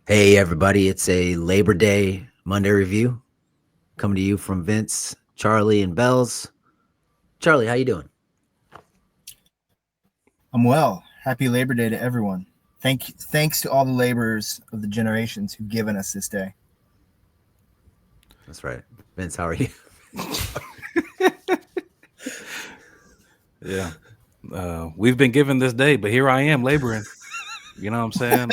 Hey everybody, it's a Labor Day Monday review coming to you from Vince, Charlie, and Belz. Charlie, how you doing? I'm well. Happy Labor Day to everyone. Thanks to all the laborers of the generations who've given us this day. That's right. Vince, how are you? Yeah. We've been given this day, but here I am laboring. You know what I'm saying?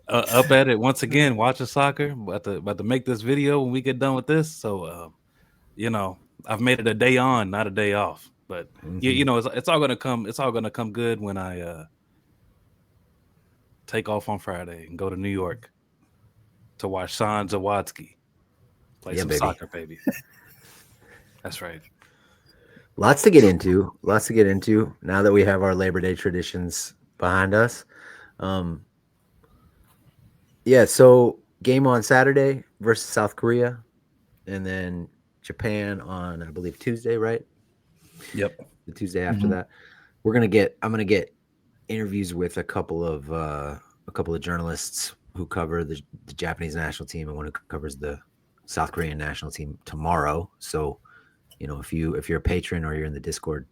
Up at it once again, watching soccer. About to make this video when we get done with this. So, I've made it a day on, not a day off. But it's all gonna come. It's all gonna come good when I take off on Friday and go to New York to watch San Zawadski play Yeah, some baby. soccer, baby. That's right. Lots to get into. Lots to get into now that we have our Labor Day traditions behind us. Um, yeah, so game on Saturday versus South Korea, and then Japan on I believe Tuesday, right? Yep. The Tuesday after Mhm. that. I'm gonna get interviews with a couple of journalists who cover the Japanese national team and one who covers the South Korean national team tomorrow. So, if you're a patron or you're in the Discord,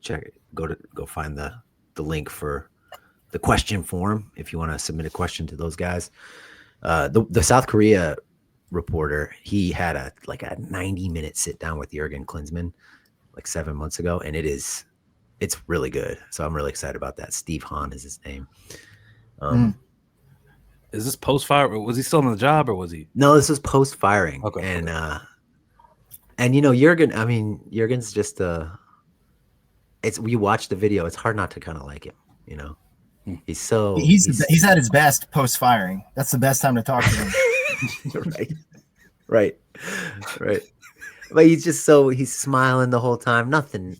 go find the link for the question form if you want to submit a question to those guys. The South Korea reporter, he had a 90-minute sit down with Jurgen Klinsmann like 7 months ago, and it's really good. So I'm really excited about that. Steve Hahn is his name. Mm. Is this post fire? Was he still on the job or was he? No, this was post firing, Okay. and Jurgen. I mean, Jurgen's just it's you watch the video. It's hard not to kind of like him. You know, Hmm. He's at his best post firing. That's the best time to talk to him. right, right, right. But he's smiling the whole time. Nothing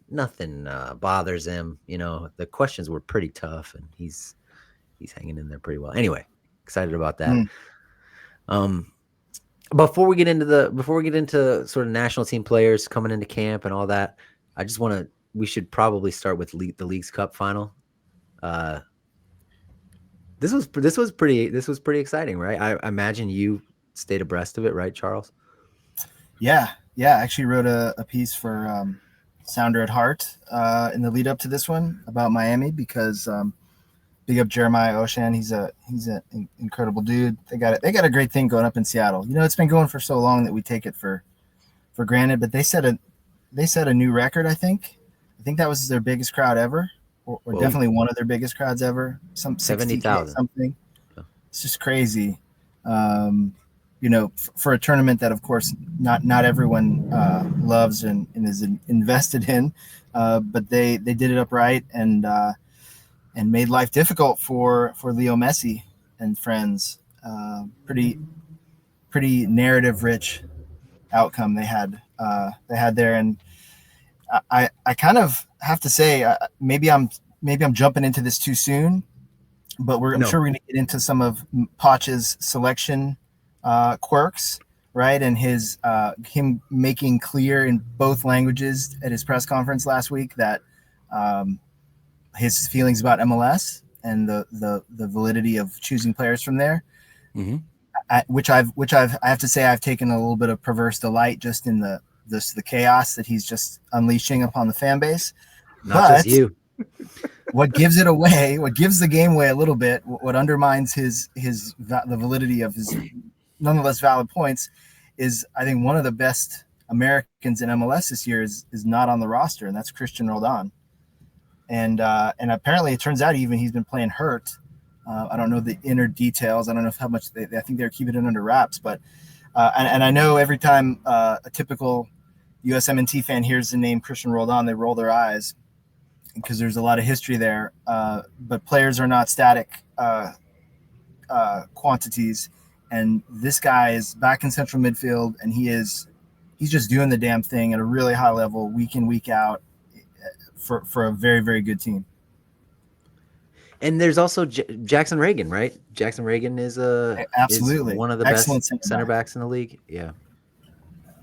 bothers him. The questions were pretty tough, and he's hanging in there pretty well. Anyway, excited about that. Mm. Um, before we get into sort of national team players coming into camp and all that, we should probably start with the League's Cup final. Uh, this was pretty exciting, right? I imagine you stayed abreast of it, right, Charles? Yeah, yeah. I actually wrote a piece for Sounder at Heart in the lead up to this one about Miami because big up Jeremiah Oshan. He's an incredible dude. They got a great thing going up in Seattle. It's been going for so long that we take it for granted. But they set a new record. I think that was their biggest crowd ever, or definitely one of their biggest crowds ever. Some 70,000 something. Yeah. It's just crazy. For a tournament that, of course, not everyone loves and is invested in, but they did it upright and made life difficult for Leo Messi and friends. Pretty narrative rich outcome they had there, and I kind of have to say maybe I'm jumping into this too soon, but I'm No. sure we're going to get into some of Poch's selection quirks, right? And him making clear in both languages at his press conference last week that his feelings about MLS and the validity of choosing players from there, Mm-hmm. which I have to say I've taken a little bit of perverse delight just in the chaos that he's just unleashing upon the fan base. Not just you. What gives it away, what gives the game away a little bit, what undermines the validity of his nonetheless valid points is I think one of the best Americans in MLS this year is not on the roster, and that's Christian Roldan. And apparently it turns out he's been playing hurt. I don't know the inner details. I don't know how much I think they're keeping it under wraps, but and I know every time a typical USMNT fan hears the name Christian Roldan, they roll their eyes because there's a lot of history there. But players are not static quantities, and this guy is back in central midfield, and he's just doing the damn thing at a really high level, week in, week out, for a very, very good team. And there's also Jackson Reagan, right? Jackson Reagan is absolutely is one of the excellent best center backs in the league. Yeah.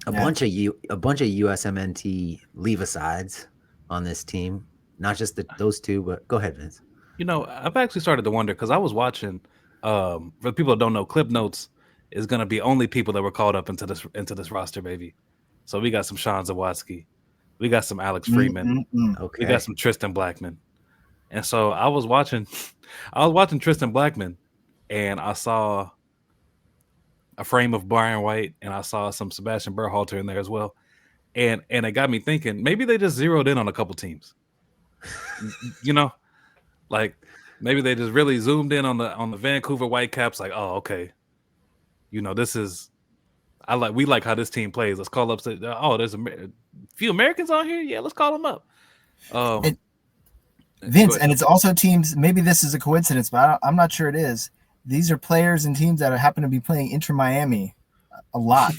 A bunch of USMNT leave-asides on this team. Not just those two, but go ahead, Vince. I've actually started to wonder because I was watching. For the people that don't know, Clip Notes is going to be only people that were called up into this roster, baby. So we got some Sean Zawatsky, we got some Alex Freeman, we got some Tristan Blackman, and so I was watching Tristan Blackman, and I saw a frame of Brian White, and I saw some Sebastian Berhalter in there as well, and it got me thinking maybe they just zeroed in on a couple teams, like maybe they just really zoomed in on the Vancouver Whitecaps, like, oh, okay, this is. We like how this team plays. Let's call up. There's a few Americans on here. Yeah, let's call them up. Vince, and it's also teams. Maybe this is a coincidence, but I'm not sure it is. These are players and teams that happen to be playing Inter Miami a lot.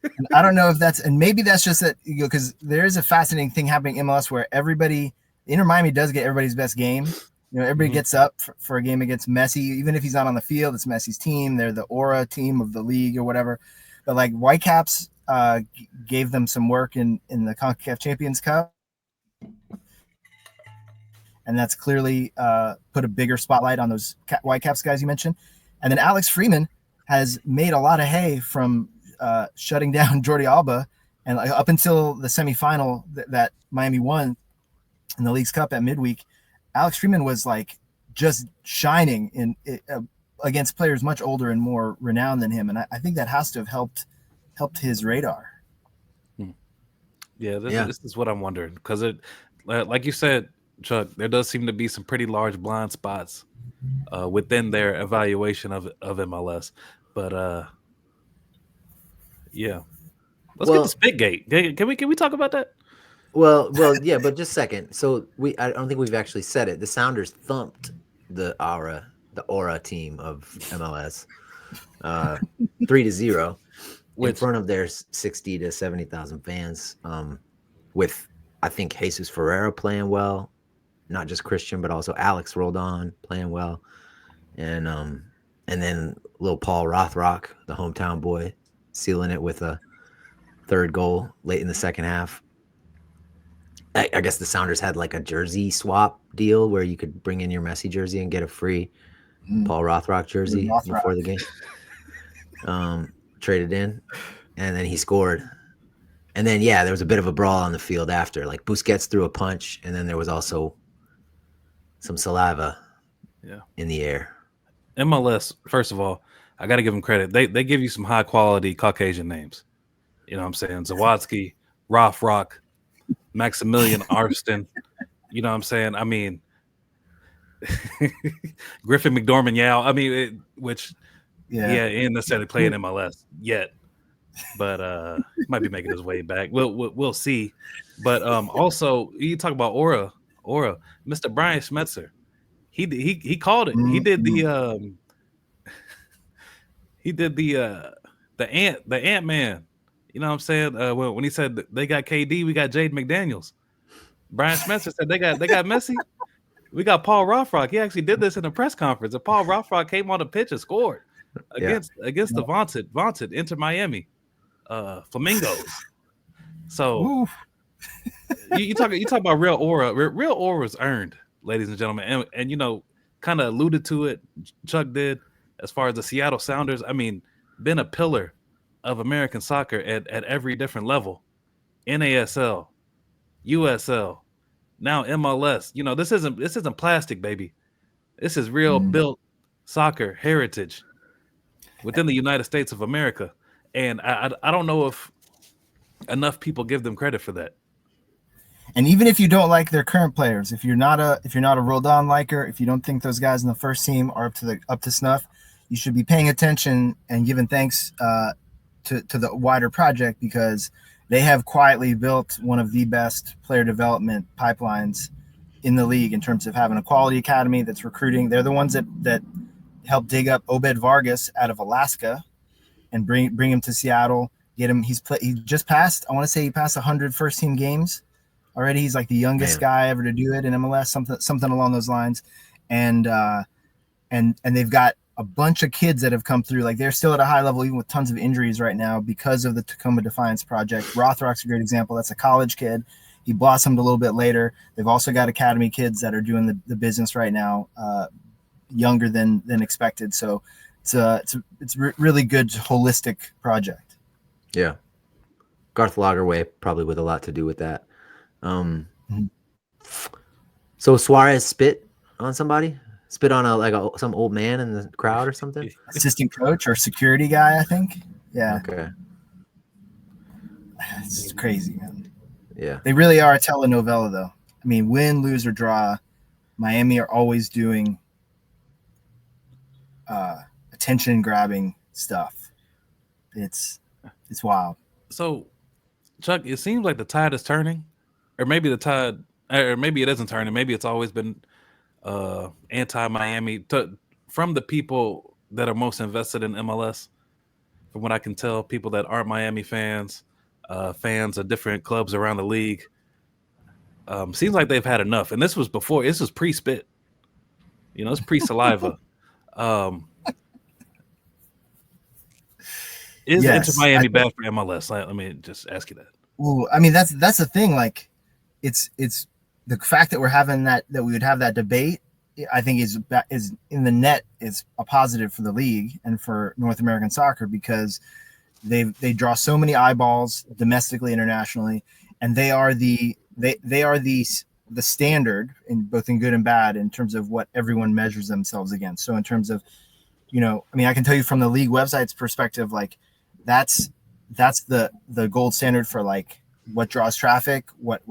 And I don't know if and maybe that's just that, because there is a fascinating thing happening in MLS where Inter Miami does get everybody's best game. Everybody gets up for a game against Messi, even if he's not on the field. It's Messi's team. They're the aura team of the league or whatever. But like Whitecaps gave them some work in the CONCACAF Champions Cup, and that's clearly put a bigger spotlight on those Whitecaps guys you mentioned. And then Alex Freeman has made a lot of hay from shutting down Jordi Alba, and up until the semifinal that Miami won in the League's Cup at midweek. Alex Freeman was like just shining against players much older and more renowned than him, and I think that has to have helped his radar. Yeah, this is what I'm wondering, because it, like you said, Chuck, there does seem to be some pretty large blind spots within their evaluation of MLS. But let's get to Spitgate. Can we talk about that? Well, yeah, but just a second. So I don't think we've actually said it. The Sounders thumped the Aura team of MLS 3-0 in front of their 60 to 70,000 fans. With, I think, Jesus Ferreira playing well, not just Christian, but also Alex Roldan playing well, and then little Paul Rothrock, the hometown boy, sealing it with a third goal late in the second half. I guess the Sounders had like a jersey swap deal where you could bring in your Messi jersey and get a free Paul Rothrock jersey before the game. Traded in, and then he scored. And then, there was a bit of a brawl on the field after. Like Busquets threw a punch, and then there was also some saliva in the air. MLS, first of all, I got to give them credit. They give you some high-quality Caucasian names. You know what I'm saying? Zawatsky, Rothrock, Maximilian Arston, you know what I'm saying? I mean, Griffin McDormand Yao. I mean, he ain't necessarily playing MLS yet, but might be making his way back. We'll see. But also, you talk about Aura, Mr. Brian Schmetzer. He called it. He did the Ant-Man. You know what I'm saying? When he said they got KD, we got Jade McDaniels. Brian Spencer said they got Messi. We got Paul Rothrock. He actually did this in a press conference. And Paul Rothrock came on the pitch and scored against the vaunted Inter Miami Flamingos. So you talk about real aura. Real aura is earned, ladies and gentlemen. And kind of alluded to it. Chuck did, as far as the Seattle Sounders. I mean, been a pillar of American soccer at every different level. NASL, USL, now MLS. This isn't plastic, baby. This is real built soccer heritage within the United States of America. And I don't know if enough people give them credit for that. And even if you don't like their current players, if you're not a Roldan liker, if you don't think those guys in the first team are up to snuff, you should be paying attention and giving thanks to the wider project, because they have quietly built one of the best player development pipelines in the league in terms of having a quality academy that's recruiting. They're the ones that helped dig up Obed Vargas out of Alaska and bring him to Seattle. Get him. He just passed. I want to say he passed 100 first team games already. He's like the youngest guy ever to do it in MLS, something along those lines. And they've got a bunch of kids that have come through. Like, they're still at a high level, even with tons of injuries right now, because of the Tacoma Defiance project. Rothrock's a great example. That's a college kid. He blossomed a little bit later. They've also got academy kids that are doing the business right now, younger than expected. So it's a really good holistic project. Yeah, Garth Lagerwey probably with a lot to do with that. So Suarez spit on somebody, spit on some old man in the crowd or something. Assistant coach or security guy, I think. Yeah. Okay. It's crazy, man. Yeah. They really are a telenovela, though. I mean, win, lose, or draw, Miami are always doing attention-grabbing stuff. It's wild. So, Chuck, it seems like the tide is turning, or maybe the tide, or maybe it isn't turning. Maybe it's always been anti-Miami from the people that are most invested in MLS. From what I can tell, people that aren't Miami fans, fans of different clubs around the league, seems like they've had enough. And this was pre-spit. You know, it's pre-saliva. Is Inter Miami bad for MLS? Let me just ask you that. Well, I mean, that's the thing. Like, it's the fact that we're having that we would have that debate. I think is in the net is a positive for the league and for North American soccer, because they draw so many eyeballs domestically, internationally, and they are the standard in both in good and bad in terms of what everyone measures themselves against. So in terms of, I mean, I can tell you from the league website's perspective, like that's the gold standard for like what draws traffic, what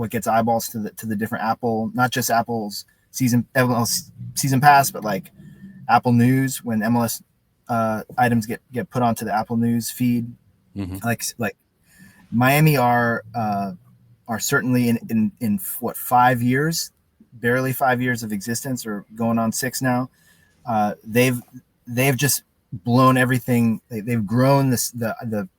gets eyeballs to the different Apple, not just Apple's season pass, but like Apple News, when MLS items get put onto the Apple News feed. Like Miami are certainly in what, 5 years, barely 5 years of existence, or going on 6 now. They've just blown everything. They've grown the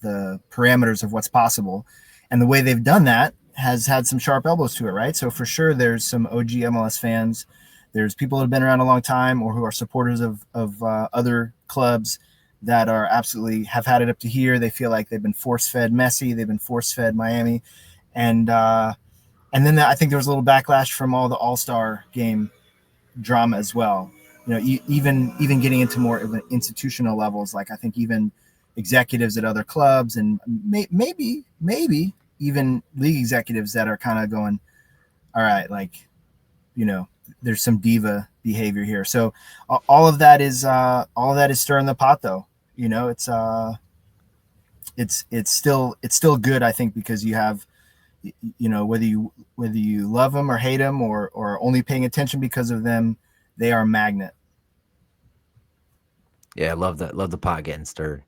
parameters of what's possible, and the way they've done that has had some sharp elbows to it, right? So for sure, there's some OG MLS fans. There's people that have been around a long time or who are supporters of other clubs that are absolutely have had it up to here. They feel like they've been force-fed Messi. They've been force-fed Miami. And then I think there was a little backlash from all the All-Star game drama as well. Even getting into more of an institutional levels, like I think even executives at other clubs and maybe even league executives that are kind of going, all right, like, there's some diva behavior here. So all of that is stirring the pot, though. It's still good, I think, because you have, whether you love them or hate them or only paying attention because of them, they are a magnet. Yeah, I love that. Love the pot getting stirred.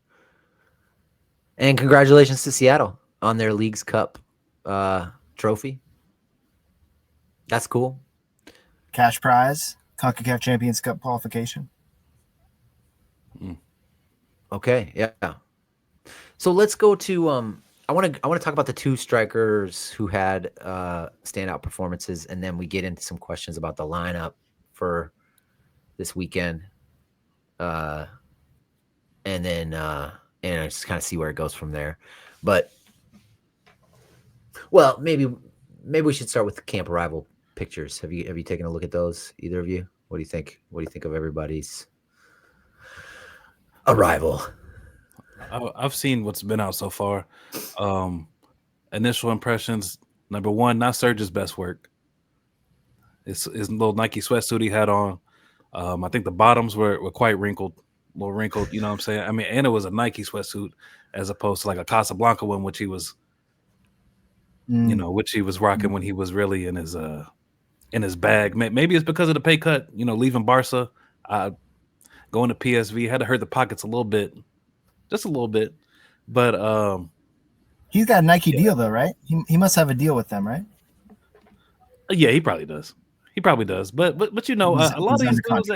And congratulations to Seattle on their Leagues Cup trophy. That's cool. Cash prize, CONCACAF Champions Cup qualification. Okay, yeah. So let's go to I want to talk about the 2 strikers who had standout performances, and then we get into some questions about the lineup for this weekend. And then just kind of see where it goes from there. But well, maybe we should start with the camp arrival pictures. Have you taken a look at those, either of you? What do you think? What do you think of everybody's arrival? I've seen what's been out so far. Initial impressions: number one, not Serge's best work. His little Nike sweatsuit he had on. I think the bottoms were quite wrinkled, a little wrinkled. You know what I'm saying? I mean, and it was a Nike sweatsuit as opposed to like a Casablanca one, which he was, which he was rocking when he was really in his bag. Maybe it's because of the pay cut. Leaving Barca, going to PSV had to hurt the pockets a little bit, just a little bit. But he's got a Nike deal though, right? He must have a deal with them, right? Yeah, he probably does. But a lot of these dudes,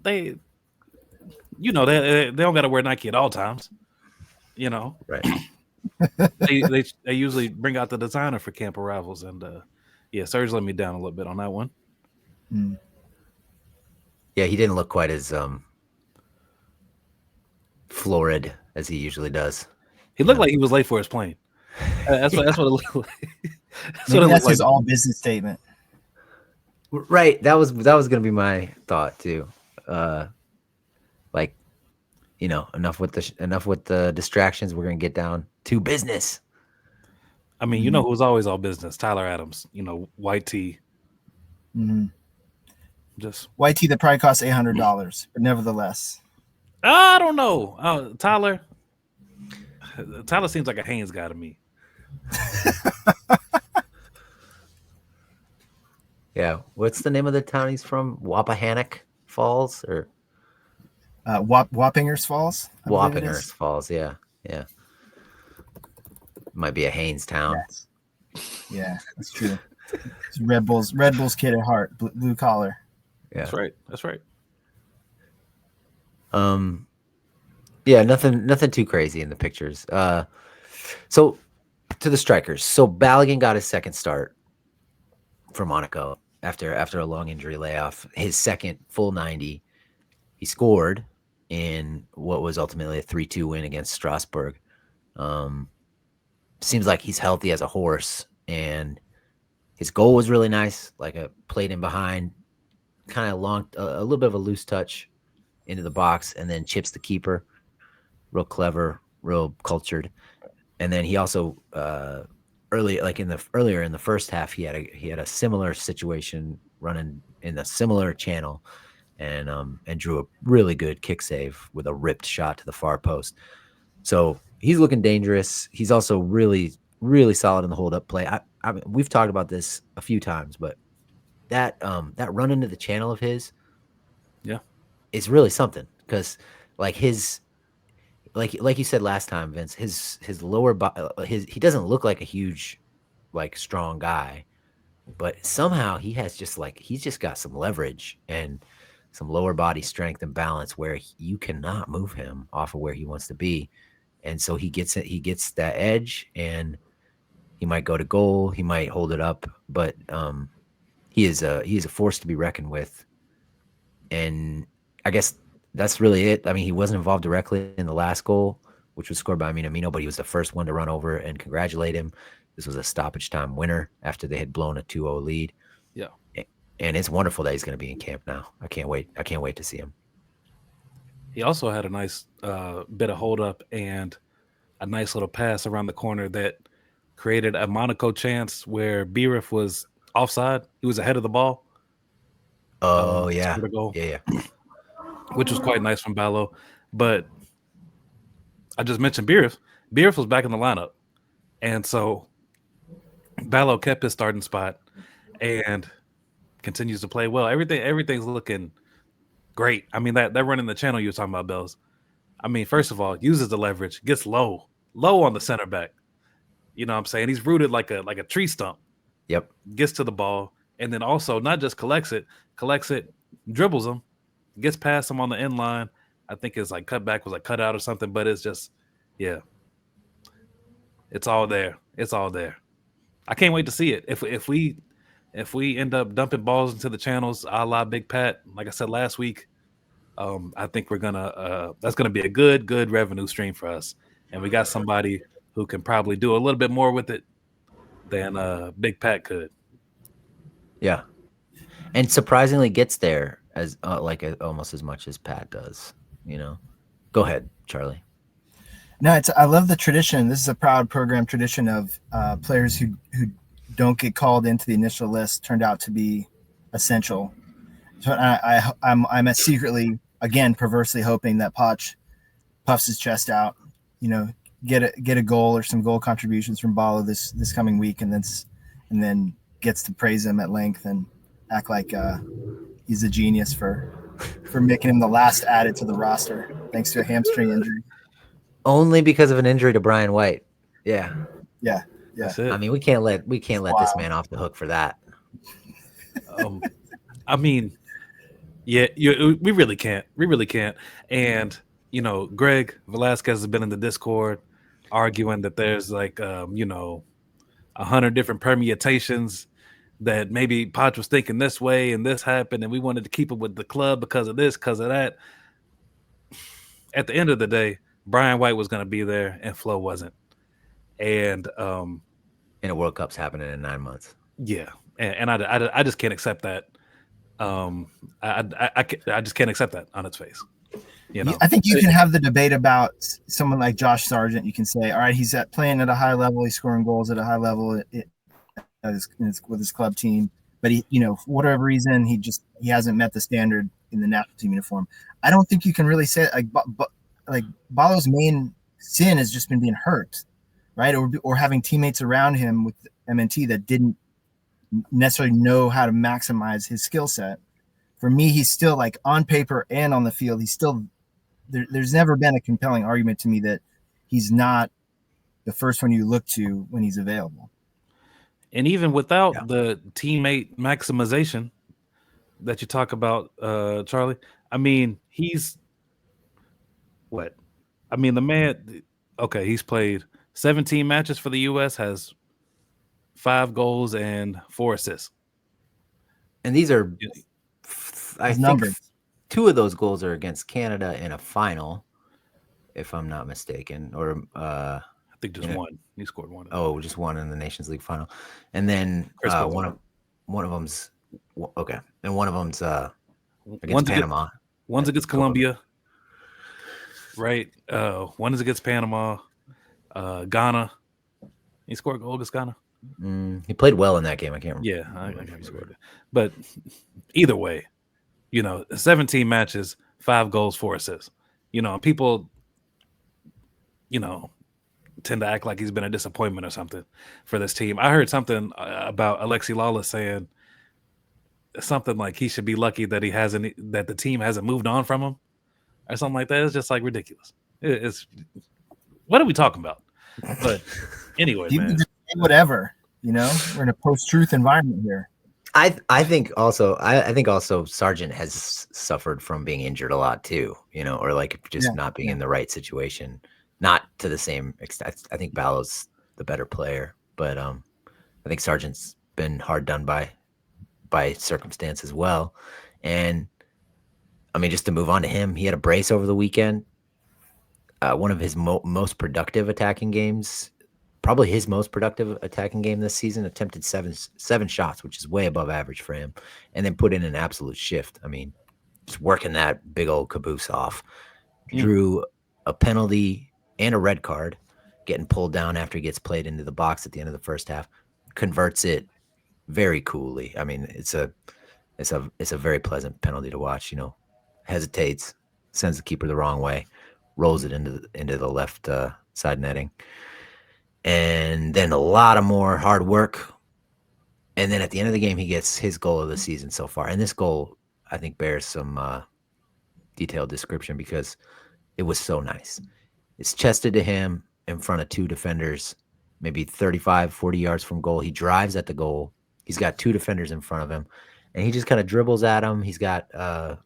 they don't got to wear Nike at all times. Right. they usually bring out the designer for camp arrivals, and Serge let me down a little bit on that one. Yeah, he didn't look quite as florid as he usually does. He looked like he was late for his plane. That's what it looked like. Maybe that's his all business statement. Right. That was going to be my thought too. Like, enough with the distractions. We're going to get down to business. I mean, who was always all business? Tyler Adams. White tee. Mm-hmm. Just white tee that probably costs $800, but nevertheless. I don't know. Tyler seems like a Hanes guy to me. Yeah. What's the name of the town he's from? Wapahannock Falls or Wappingers Falls? Wappingers Falls. Yeah. Yeah. Might be a Hanes town. Yes. Yeah, that's true. It's Red Bulls kid at heart, blue collar. Yeah. That's right. Yeah, nothing too crazy in the pictures. So to the strikers. So Balogun got his second start for Monaco after a long injury layoff. His second full 90. He scored in what was ultimately a 3-2 win against Strasbourg. Seems like he's healthy as a horse, and his goal was really nice. Like a played in behind, kind of long, a little bit of a loose touch into the box, and then chips the keeper. Real clever, real cultured. And then he also earlier in the first half, he had a similar situation running in a similar channel, and drew a really good kick save with a ripped shot to the far post. So he's looking dangerous. He's also really, really solid in the hold up play. I mean, we've talked about this a few times, but that run into the channel of his, yeah, is really something, because like you said last time, Vince, his lower body, he doesn't look like a huge, like, strong guy, but somehow he's just got some leverage and some lower body strength and balance where you cannot move him off of where he wants to be. And so he gets that edge, and he might go to goal, he might hold it up, but he is a force to be reckoned with. And I guess that's really it. I mean, he wasn't involved directly in the last goal, which was scored by Minamino, but he was the first one to run over and congratulate him. This was a stoppage time winner after they had blown a 2-0 lead. Yeah. And it's wonderful that he's going to be in camp now. I can't wait to see him. He also had a nice bit of hold up and a nice little pass around the corner that created a Monaco chance where Bierif was offside. He was ahead of the ball. Oh, yeah. Yeah. Which was quite nice from Balo. But I just mentioned Bierif. Bierif was back in the lineup. And so Balo kept his starting spot and continues to play well. Everything's looking great. I mean, that run in the channel you were talking about, Belz. I mean, first of all, uses the leverage, gets low on the center back. You know what I'm saying? He's rooted like a tree stump. Yep. Gets to the ball, and then also not just collects it, dribbles him, gets past him on the end line. I think his like cutback was like cut out or something, but it's just, yeah. It's all there. It's all there. I can't wait to see it. If we end up dumping balls into the channels, a la Big Pat, like I said last week, I think we're gonna that's gonna be a good revenue stream for us, and we got somebody who can probably do a little bit more with it than Big Pat could. Yeah, and surprisingly gets there as almost as much as Pat does. Go ahead, Charlie. No, I love the tradition. This is a proud program tradition of players who don't get called into the initial list turned out to be essential. So I'm secretly, again, perversely hoping that Poch puffs his chest out, get a goal or some goal contributions from Balo this coming week, and then gets to praise him at length and act like he's a genius for making him the last added to the roster thanks to a hamstring injury. Only because of an injury to Brian White. Yeah. Yeah. I mean, we can't let this man off the hook for that. I mean, yeah, we really can't. And Greg Velasquez has been in the Discord arguing that there's 100 different permutations that maybe Poch was thinking this way and this happened and we wanted to keep it with the club because of this, because of that. At the end of the day, Brian White was going to be there and Flo wasn't. And a World Cup's happening in 9 months. yeah, and I just can't accept that. I just can't accept that on its face. You know, I think you can have the debate about someone like Josh Sargent. You can say, all right, he's playing at a high level, he's scoring goals at a high level with his club team, but he, for whatever reason, he hasn't met the standard in the national team uniform. I don't think you can really say like Balo's main sin has just been being hurt, right, or having teammates around him with MNT that didn't necessarily know how to maximize his skill set. For me, he's still, like, on paper and on the field, he's still there's never been a compelling argument to me that he's not the first one you look to when he's available. And even without the teammate maximization that you talk about, Charlie, I mean, he's what? I mean, the man, okay, he's played 17 matches for the U.S., has 5 goals and 4 assists. And these are, I think, 2 of those goals are against Canada in a final, if I'm not mistaken. Or I think just one. He scored one. Just one in the Nations League final, and then one of them's okay, and one of them's against Panama. One's against Colombia, right? One is against Panama, Ghana. He scored a goal against Ghana. He played well in that game. I can't remember. Yeah, I can't remember. But either way, 17 matches, 5 goals, 4 assists. People, tend to act like he's been a disappointment or something for this team. I heard something about Alexi Lawless saying something like he should be lucky that that the team hasn't moved on from him or something like that. It's just like ridiculous. It's what are we talking about? But anyway, man, whatever. We're in a post-truth environment here. I think also Sargent has suffered from being injured a lot too, or like just not being in the right situation. Not to the same extent. I think Balo's the better player, but I think Sargent's been hard done by circumstance as well. And I mean, just to move on to him, he had a brace over the weekend. One of his most productive attacking games, probably his most productive attacking game this season. Attempted seven shots, which is way above average for him, and then put in an absolute shift. I mean, just working that big old caboose off. Drew a penalty and a red card, getting pulled down after he gets played into the box at the end of the first half, converts it very coolly. I mean, it's a very pleasant penalty to watch. Hesitates, sends the keeper the wrong way, rolls it into the left side netting, and then a lot of more hard work. And then at the end of the game, he gets his goal of the season so far. And this goal, I think, bears some detailed description because it was so nice. It's chested to him in front of 2 defenders, maybe 35, 40 yards from goal. He drives at the goal. He's got 2 defenders in front of him, and he just kind of dribbles at him. He's got an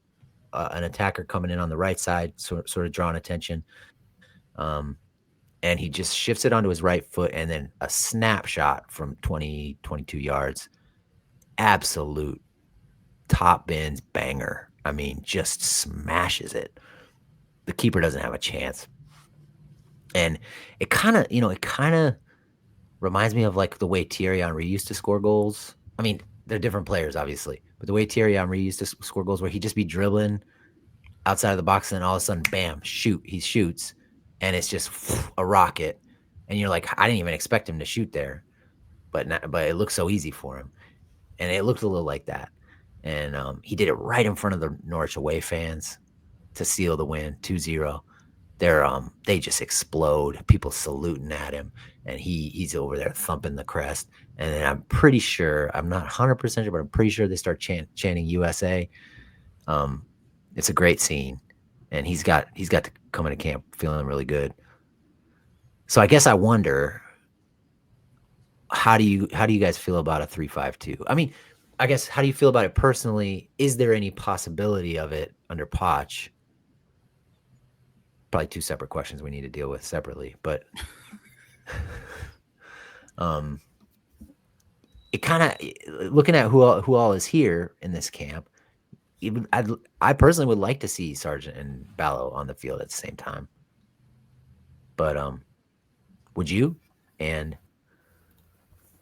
attacker coming in on the right side, sort of drawing attention. And he just shifts it onto his right foot, and then a snapshot from 20, 22 yards. Absolute top bins banger. I mean, just smashes it. The keeper doesn't have a chance. And it kind of reminds me of like the way Thierry Henry used to score goals. I mean, they're different players, obviously, but the way Thierry Henry used to score goals, where he'd just be dribbling outside of the box, and then all of a sudden, bam, he shoots, and it's just a rocket. And you're like, I didn't even expect him to shoot there, but it looked so easy for him, and it looked a little like that. And he did it right in front of the Norwich away fans to seal the win, 2-0. They just explode. People saluting at him, and he's over there thumping the crest. And then I'm pretty sure, I'm not 100% sure, but I'm pretty sure they start chanting USA. It's a great scene, and he's got to come into camp feeling really good. So I guess I wonder, how do you guys feel about a 3-5-2? I mean, I guess, how do you feel about it personally? Is there any possibility of it under Poch? Probably 2 separate questions we need to deal with separately, but it kind of, looking at who all is here in this camp, even I personally would like to see Sargent and Balo on the field at the same time. But would you? And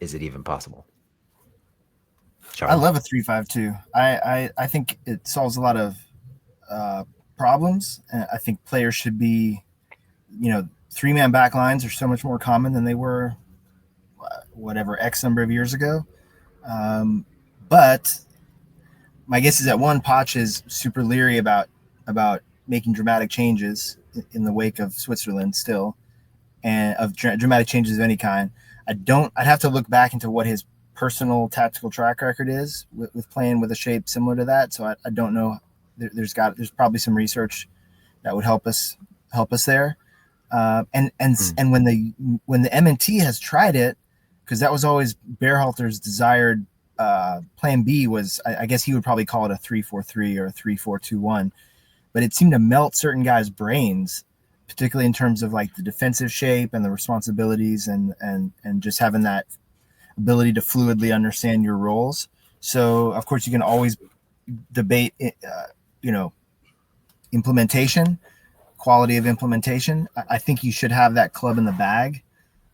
is it even possible? I love a 3-5-2. I think it solves a lot of problems. And I think players should be, 3-man back lines are so much more common than they were, whatever, X number of years ago. But my guess is that Poch is super leery about making dramatic changes in the wake of Switzerland still, and of dramatic changes of any kind. I'd have to look back into what his personal tactical track record is with playing with a shape similar to that. So I don't know. There's probably some research that would help us there. And when the MNT has tried it, because that was always Berhalter's desired plan B was, I guess he would probably call it a 3-4-3 or a 3-4-2-1, but it seemed to melt certain guys' brains, particularly in terms of like the defensive shape and the responsibilities and just having that ability to fluidly understand your roles. So of course you can always debate, implementation, quality of implementation. I think you should have that club in the bag.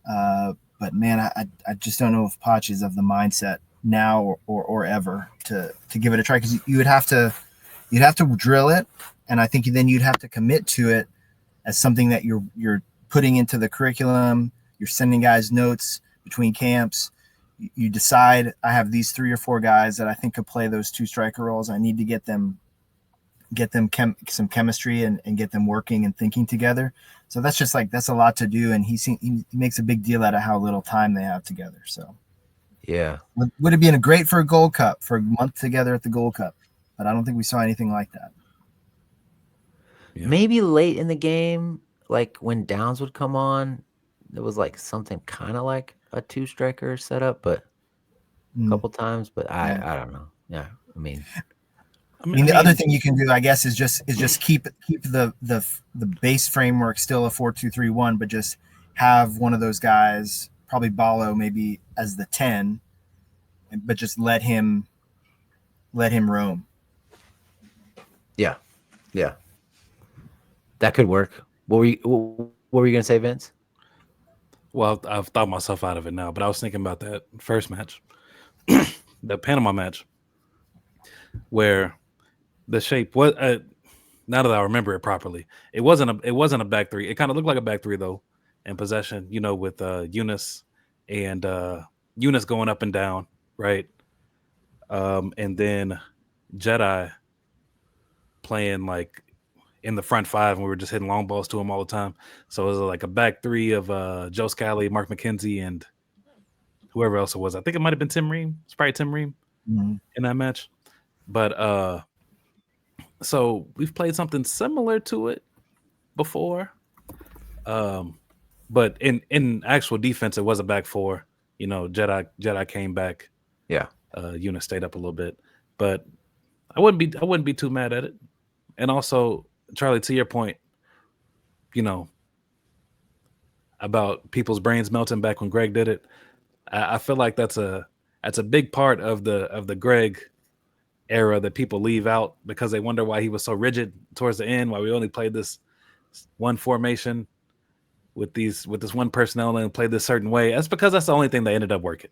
But man, I just don't know if Poch is of the mindset now or ever to give it a try, because you'd have to drill it, and I think then you'd have to commit to it as something that you're putting into the curriculum. You're sending guys notes between camps. You decide, I have these 3 or 4 guys that I think could play those 2 striker roles. I need to get them some chemistry and get them working and thinking together. So that's a lot to do, and he makes a big deal out of how little time they have together. So yeah, would have been great for a Gold Cup, for a month together at the Gold Cup, but I don't think we saw anything like that. Yeah. Maybe late in the game, like when Downs would come on, there was like something kind of like a 2 striker setup, but a couple times. But I don't know. Yeah, I mean, the other thing you can do, I guess, is just keep the base framework still a 4-2-3-1, but just have one of those guys, probably Balo, maybe as the 10, but just let him roam. Yeah, that could work. What were you gonna say, Vince? Well, I've thought myself out of it now, but I was thinking about that first match, the Panama match, where the shape was. Now that I remember it properly, it wasn't a back 3. It kind of looked like a back 3 though, in possession. With Eunice and Eunice going up and down, right? And then Jedi playing like in the front 5, and we were just hitting long balls to him all the time. So it was like a back 3 of Joe Scally, Mark McKenzie, and whoever else it was. I think it might have been Tim Ream. It's probably Tim Ream in that match. But so we've played something similar to it before. But in actual defense, it was a back 4. Jedi came back. Yeah. Eunice stayed up a little bit, but I wouldn't be too mad at it. And also, Charlie, to your point, about people's brains melting back when Greg did it, I feel like that's a big part of the Greg era that people leave out because they wonder why he was so rigid towards the end, why we only played this one formation with this one personnel and played this certain way. That's because that's the only thing that ended up working.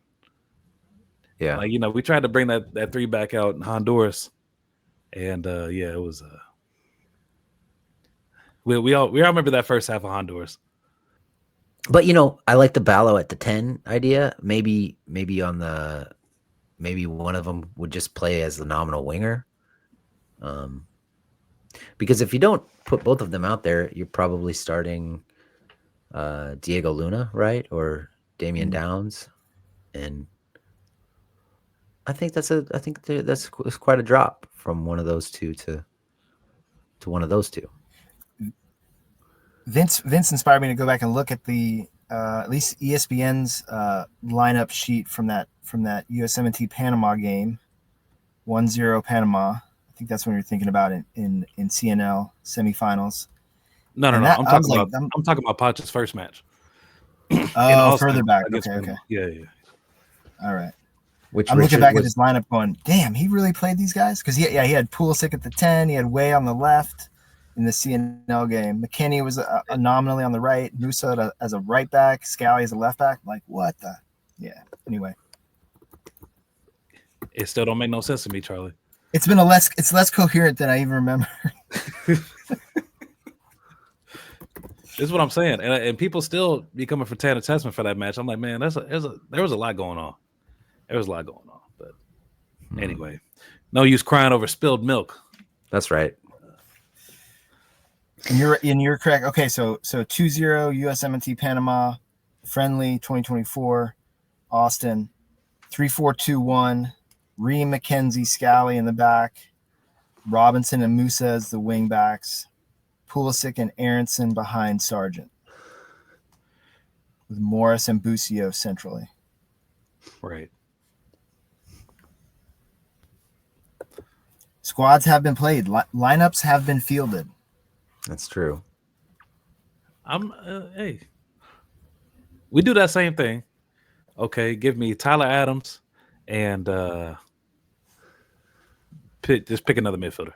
Yeah. Like, we tried to bring that 3 back out in Honduras, and it was we all remember that first half of Honduras. But I like the Balo at the 10 idea. Maybe one of them would just play as the nominal winger. Because if you don't put both of them out there, you're probably starting Diego Luna, right? Or Damian Downs. And I think that's quite a drop from one of those two to one of those two. Vince inspired me to go back and look at the at least ESPN's lineup sheet from that USMNT Panama game, 1-0 Panama. I think that's when you're thinking about it in CNL semifinals. No. I'm talking about Poch's first match. Oh, further back. Okay. Yeah. All right. I'm looking back at his lineup going, damn, he really played these guys? Because he had Pulisic at the 10. He had Way on the left. in the CNL game. McKinney was nominally on the right, Musah as a right back, Scally as a left back. Like, what the? Yeah. Anyway, It still don't make no sense to me, Charlie. it's less coherent than I even remember. This is what I'm saying, and people still be coming for Tanner Tessman for that match. I'm like, man, there was a lot going on. There was a lot going on, but anyway, no use crying over spilled milk. That's right. And you're correct. Okay, so 2-0 USMNT Panama, friendly 2024, Austin, 3-4-2-1, Reem, McKenzie, Scally in the back, Robinson and Musah as the wing backs, Pulisic and Aronson behind Sargent, with Morris and Busio centrally. Right. Squads have been played. Lineups have been fielded. That's true. Hey, we do that same thing. Okay, give me Tyler Adams and just pick another midfielder.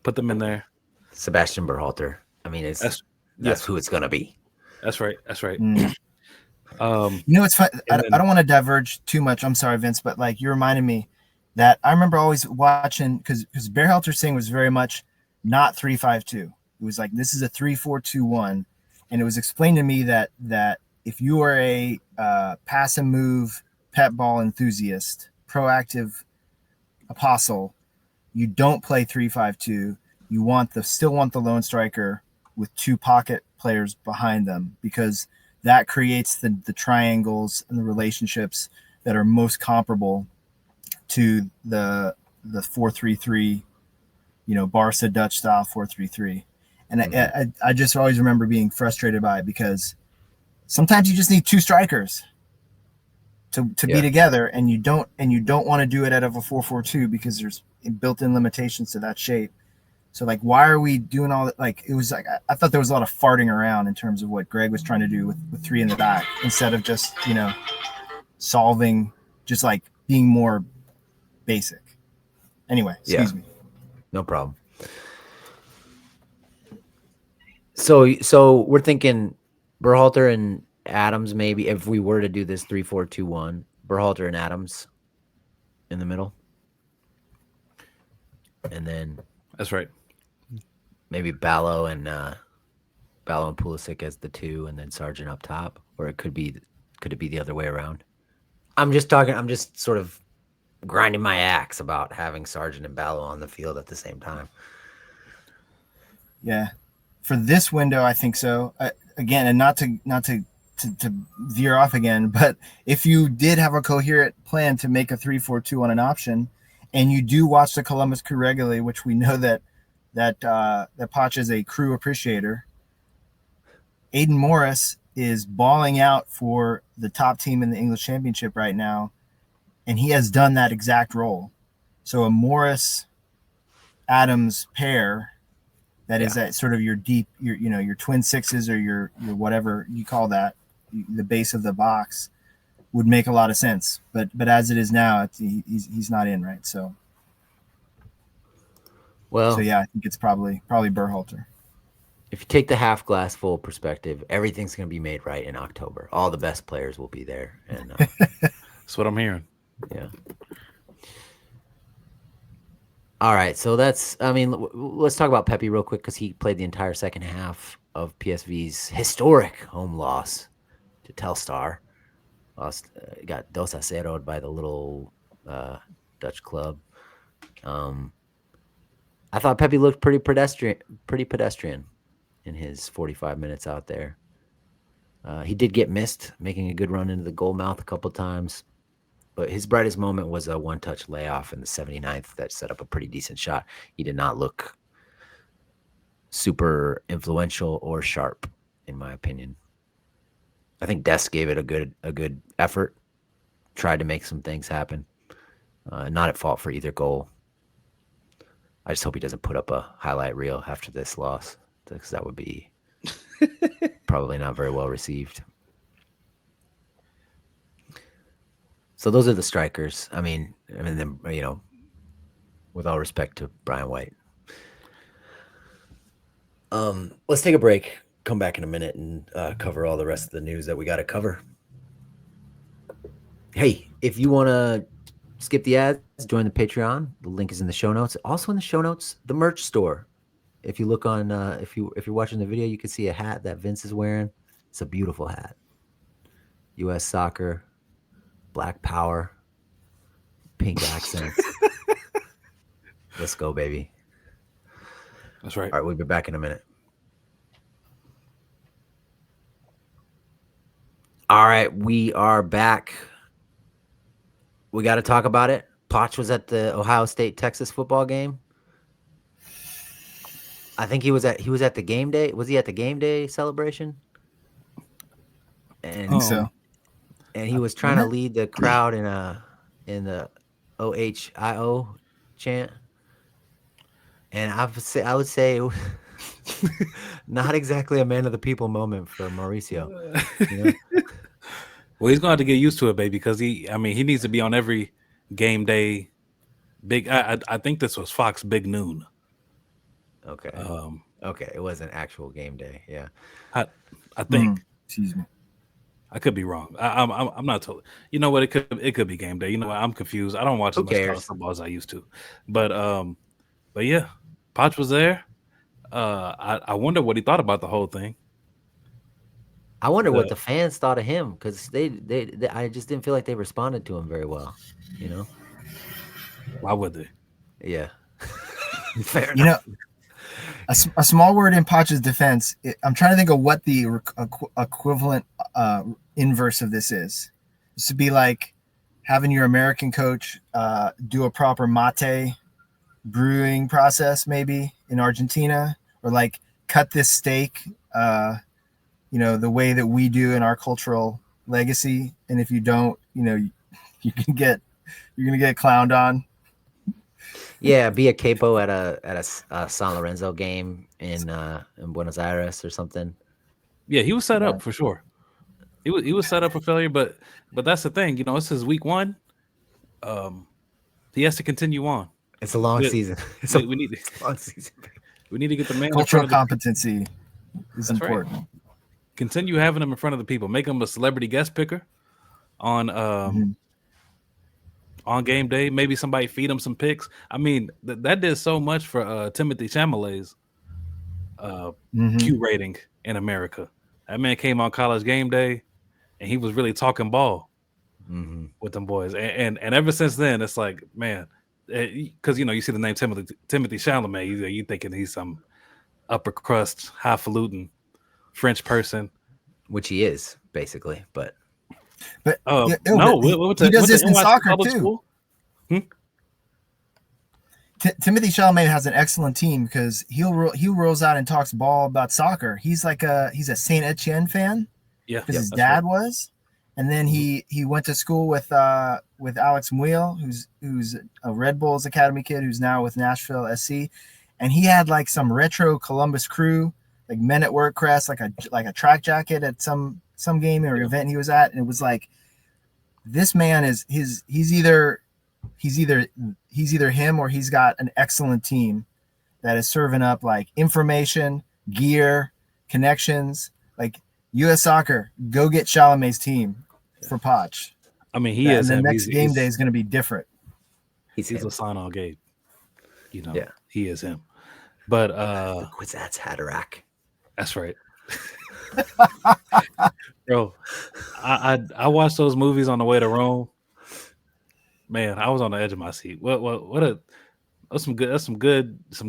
Put them in there. Sebastian Berhalter. I mean, that's who it's gonna be. That's right. You know, it's fun. I don't want to diverge too much. I'm sorry, Vince, but like you reminded me that I remember always watching because Berhalter's thing was very much not 3-5-2. It was like this is a 3-4-2-1, and it was explained to me that if you are a pass and move pep ball enthusiast, proactive apostle, you don't play 3-5-2. You still want the lone striker with two pocket players behind them because that creates the triangles and the relationships that are most comparable to the 4-3-3, Barca Dutch style 4-3-3. And I just always remember being frustrated by it because sometimes you just need two strikers to be together, and you don't want to do it out of a 4-4-2 because there's built-in limitations to that shape. So like, why are we doing all that? Like, it was like I thought there was a lot of farting around in terms of what Greg was trying to do with three in the back instead of just solving, just like being more basic. Anyway, excuse me. No problem. So we're thinking Berhalter and Adams, maybe if we were to do this 3-4-2-1, Berhalter and Adams in the middle, and then that's right. Maybe Ballo and Pulisic as the two, and then Sargent up top, or could it be the other way around? I'm just sort of grinding my axe about having Sargent and Ballo on the field at the same time. Yeah, for this window, I think so. Again, and not to veer off again, but if you did have a coherent plan to make a 3-4-2 on an option, and you do watch the Columbus Crew regularly, which we know that Poch is a Crew appreciator, Aiden Morris is balling out for the top team in the English Championship right now, and he has done that exact role. So a Morris-Adams pair that is that sort of your deep, your twin sixes or your whatever you call that, the base of the box, would make a lot of sense. But as it is now, he's not in, right? So yeah, I think it's probably Berhalter. If you take the half glass full perspective, everything's going to be made right in October. All the best players will be there, and that's what I'm hearing. Yeah. All right, so let's talk about Pepe real quick because he played the entire second half of PSV's historic home loss to Telstar. Got 2-0 by the little Dutch club. I thought Pepe looked pretty pedestrian in his 45 minutes out there. He did get missed, making a good run into the goal mouth a couple times. But his brightest moment was a one-touch layoff in the 79th that set up a pretty decent shot. He did not look super influential or sharp, in my opinion. I think Dest gave it a good effort, tried to make some things happen. Not at fault for either goal. I just hope he doesn't put up a highlight reel after this loss, because that would be probably not very well received. So those are the strikers. I mean, then, with all respect to Brian White. Let's take a break. Come back in a minute and cover all the rest of the news that we got to cover. Hey, if you want to skip the ads, join the Patreon. The link is in the show notes. Also in the show notes, the merch store. If you look on, if you're watching the video, you can see a hat that Vince is wearing. It's a beautiful hat. U.S. Soccer, Black Power, pink accents. Let's go, baby. That's right. All right, we'll be back in a minute. All right, we are back. We got to talk about it. Poch was at the Ohio State Texas football game. I think he was at the game day. Was he at the game day celebration? And so. And he was trying to lead the crowd in the OHIO chant. And I would say not exactly a man of the people moment for Mauricio. You know? Well, he's going to have to get used to it, baby, because he needs to be on every game day. Big. I think this was Fox Big Noon. Okay. Okay, it wasn't actual game day. Yeah. I think. Excuse me. I could be wrong. I'm not totally. You know what? It could be game day. You know what? I'm confused. I don't watch as much college football as I used to. But yeah, Poch was there. I wonder what he thought about the whole thing. I wonder what the fans thought of him, because they I just didn't feel like they responded to him very well. You know. Why would they? Yeah. Fair enough. You know, a small word in Poch's defense. I'm trying to think of what the equivalent inverse of this is. This would be like having your American coach do a proper mate brewing process, maybe in Argentina, or like cut this steak, the way that we do in our cultural legacy. And if you don't, you're gonna get clowned on. Yeah, be a capo at a San Lorenzo game in Buenos Aires or something. Yeah, he was set up for sure. He was set up for failure, but that's the thing. It's his week one. He has to continue on. It's a long season. We need a long season. We need to get the man. Cultural competency is important. Right. Continue having him in front of the people. Make him a celebrity guest picker on on game day. Maybe somebody feed him some picks. I mean, that did so much for Timothy Chalamet's Q rating in America. That man came on College Game Day, and he was really talking ball with them boys. And ever since then, it's like, man, because you see the name Timothy Chalamet, you thinking he's some upper crust, highfalutin French person, which he is basically, but. No, he does this in soccer too. Timothy Chalamet has an excellent team because he rolls out and talks ball about soccer. He's he's a Saint Etienne fan, because his dad was, and then he went to school with Alex Muil, who's a Red Bulls Academy kid who's now with Nashville SC, and he had like some retro Columbus Crew, like Men at Work crest, like a track jacket at some game or event he was at, and it was like, this man is he's either him or he's got an excellent team that is serving up like information, gear, connections. Like U.S. Soccer, go get Chalamet's team for Poch. I mean, he is. And the next game day is going to be different. He's a sign-on Gabe. He is him. But Kwisatz Haderach. That's right. Bro, I watched those movies on the way to Rome. Man, I was on the edge of my seat. That's some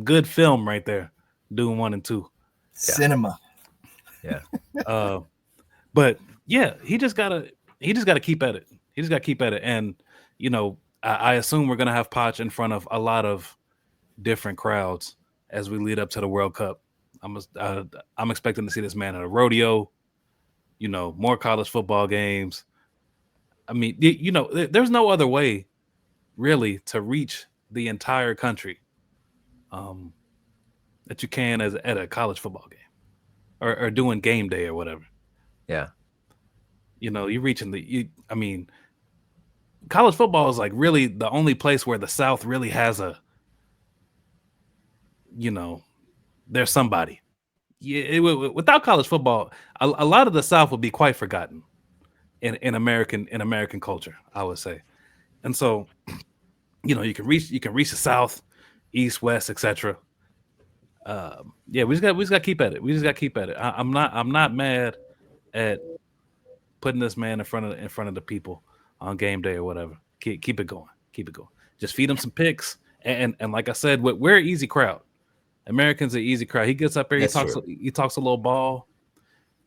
good film right there. Doom 1 and 2. Cinema. Yeah. But yeah, he just gotta keep at it. He just gotta keep at it. And I assume we're gonna have Poch in front of a lot of different crowds as we lead up to the World Cup. I'm expecting to see this man at a rodeo, more college football games. I mean, there's no other way really to reach the entire country that you can at a college football game or doing game day or whatever. Yeah. You're reaching college football is like really the only place where the South really has there's somebody. without college football, a lot of the South would be quite forgotten in American culture, I would say. And so, you can reach the South, East, West, etc. Yeah, we just got to keep at it. We just got to keep at it. I'm not mad at putting this man in front of the people on game day or whatever. Keep it going. Keep it going. Just feed him some picks. And like I said, we're an easy crowd. Americans are an easy crowd. He gets up there, he talks a little ball.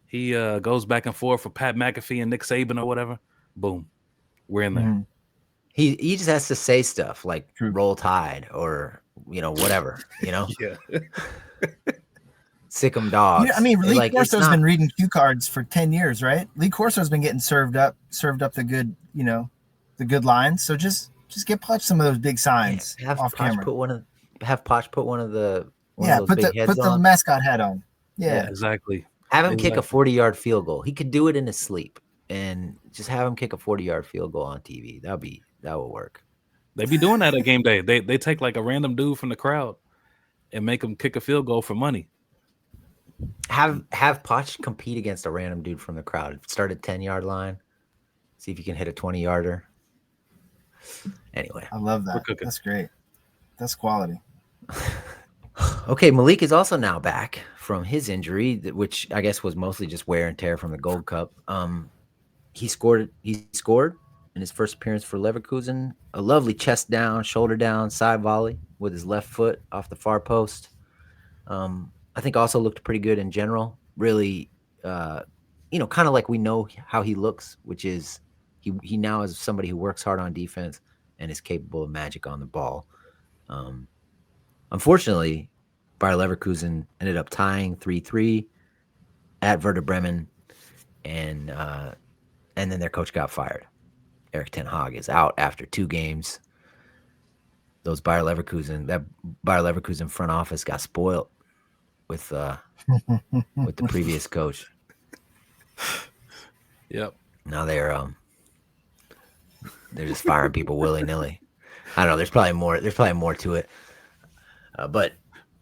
He goes back and forth for Pat McAfee and Nick Saban or whatever. Boom, we're in there. Mm-hmm. He just has to say stuff like "Roll Tide" or whatever. Yeah. Sick 'em dogs. I mean, Lee Corso's been reading cue cards for 10 years, right? Lee Corso's been getting served up the good, the good lines. So just get Poch some of those big signs off camera. Have Poch put one of the put the mascot hat on. Yeah, exactly. Have him kick a 40-yard field goal. He could do it in his sleep, and just have him kick a 40-yard field goal on TV. That would work. They be doing that at game day. They take like a random dude from the crowd and make him kick a field goal for money. Have Poch compete against a random dude from the crowd. Start at 10-yard line. See if you can hit a 20-yarder. Anyway, I love that. That's great. That's quality. Okay, Malik is also now back from his injury, which I guess was mostly just wear and tear from the Gold Cup. He scored in his first appearance for Leverkusen. A lovely chest down, shoulder down, side volley with his left foot off the far post. I think also looked pretty good in general. Really, kind of like we know how he looks, which is he now is somebody who works hard on defense and is capable of magic on the ball. Unfortunately, Bayer Leverkusen ended up tying 3-3 at Werder Bremen, and then their coach got fired. Erik ten Hag is out after 2 games. That Bayer Leverkusen front office got spoiled with the previous coach. Yep. Now they're just firing people willy-nilly. I don't know. There's probably more to it. But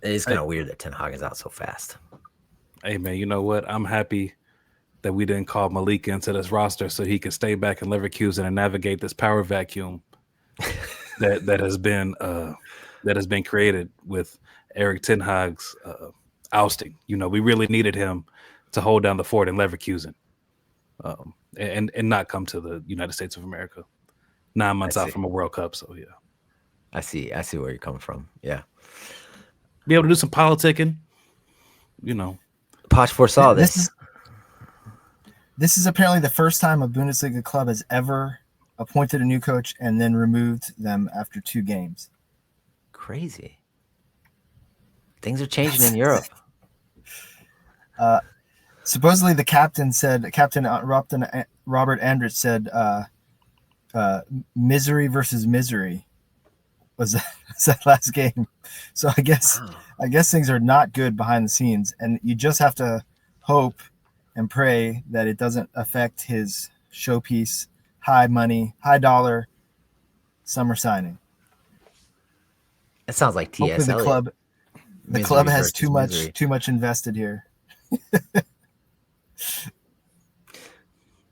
it is kind of weird that Ten Hag is out so fast. Hey, man, you know what? I'm happy that we didn't call Malik into this roster so he could stay back in Leverkusen and navigate this power vacuum that has been created with Erik ten Hag's ousting. We really needed him to hold down the fort in Leverkusen and not come to the United States of America 9 months out from a World Cup. So, yeah. I see where you're coming from. Yeah. Be able to do some politicking, Poch foresaw this. This is apparently the first time a Bundesliga club has ever appointed a new coach and then removed them after 2 games. Crazy. Things are changing in Europe. Supposedly the Captain Robert Andrich said misery versus misery was that last game. So I guess things are not good behind the scenes, and you just have to hope and pray that it doesn't affect his showpiece, high money, high dollar summer signing. It sounds like T.S. Hopefully the club has too much invested here.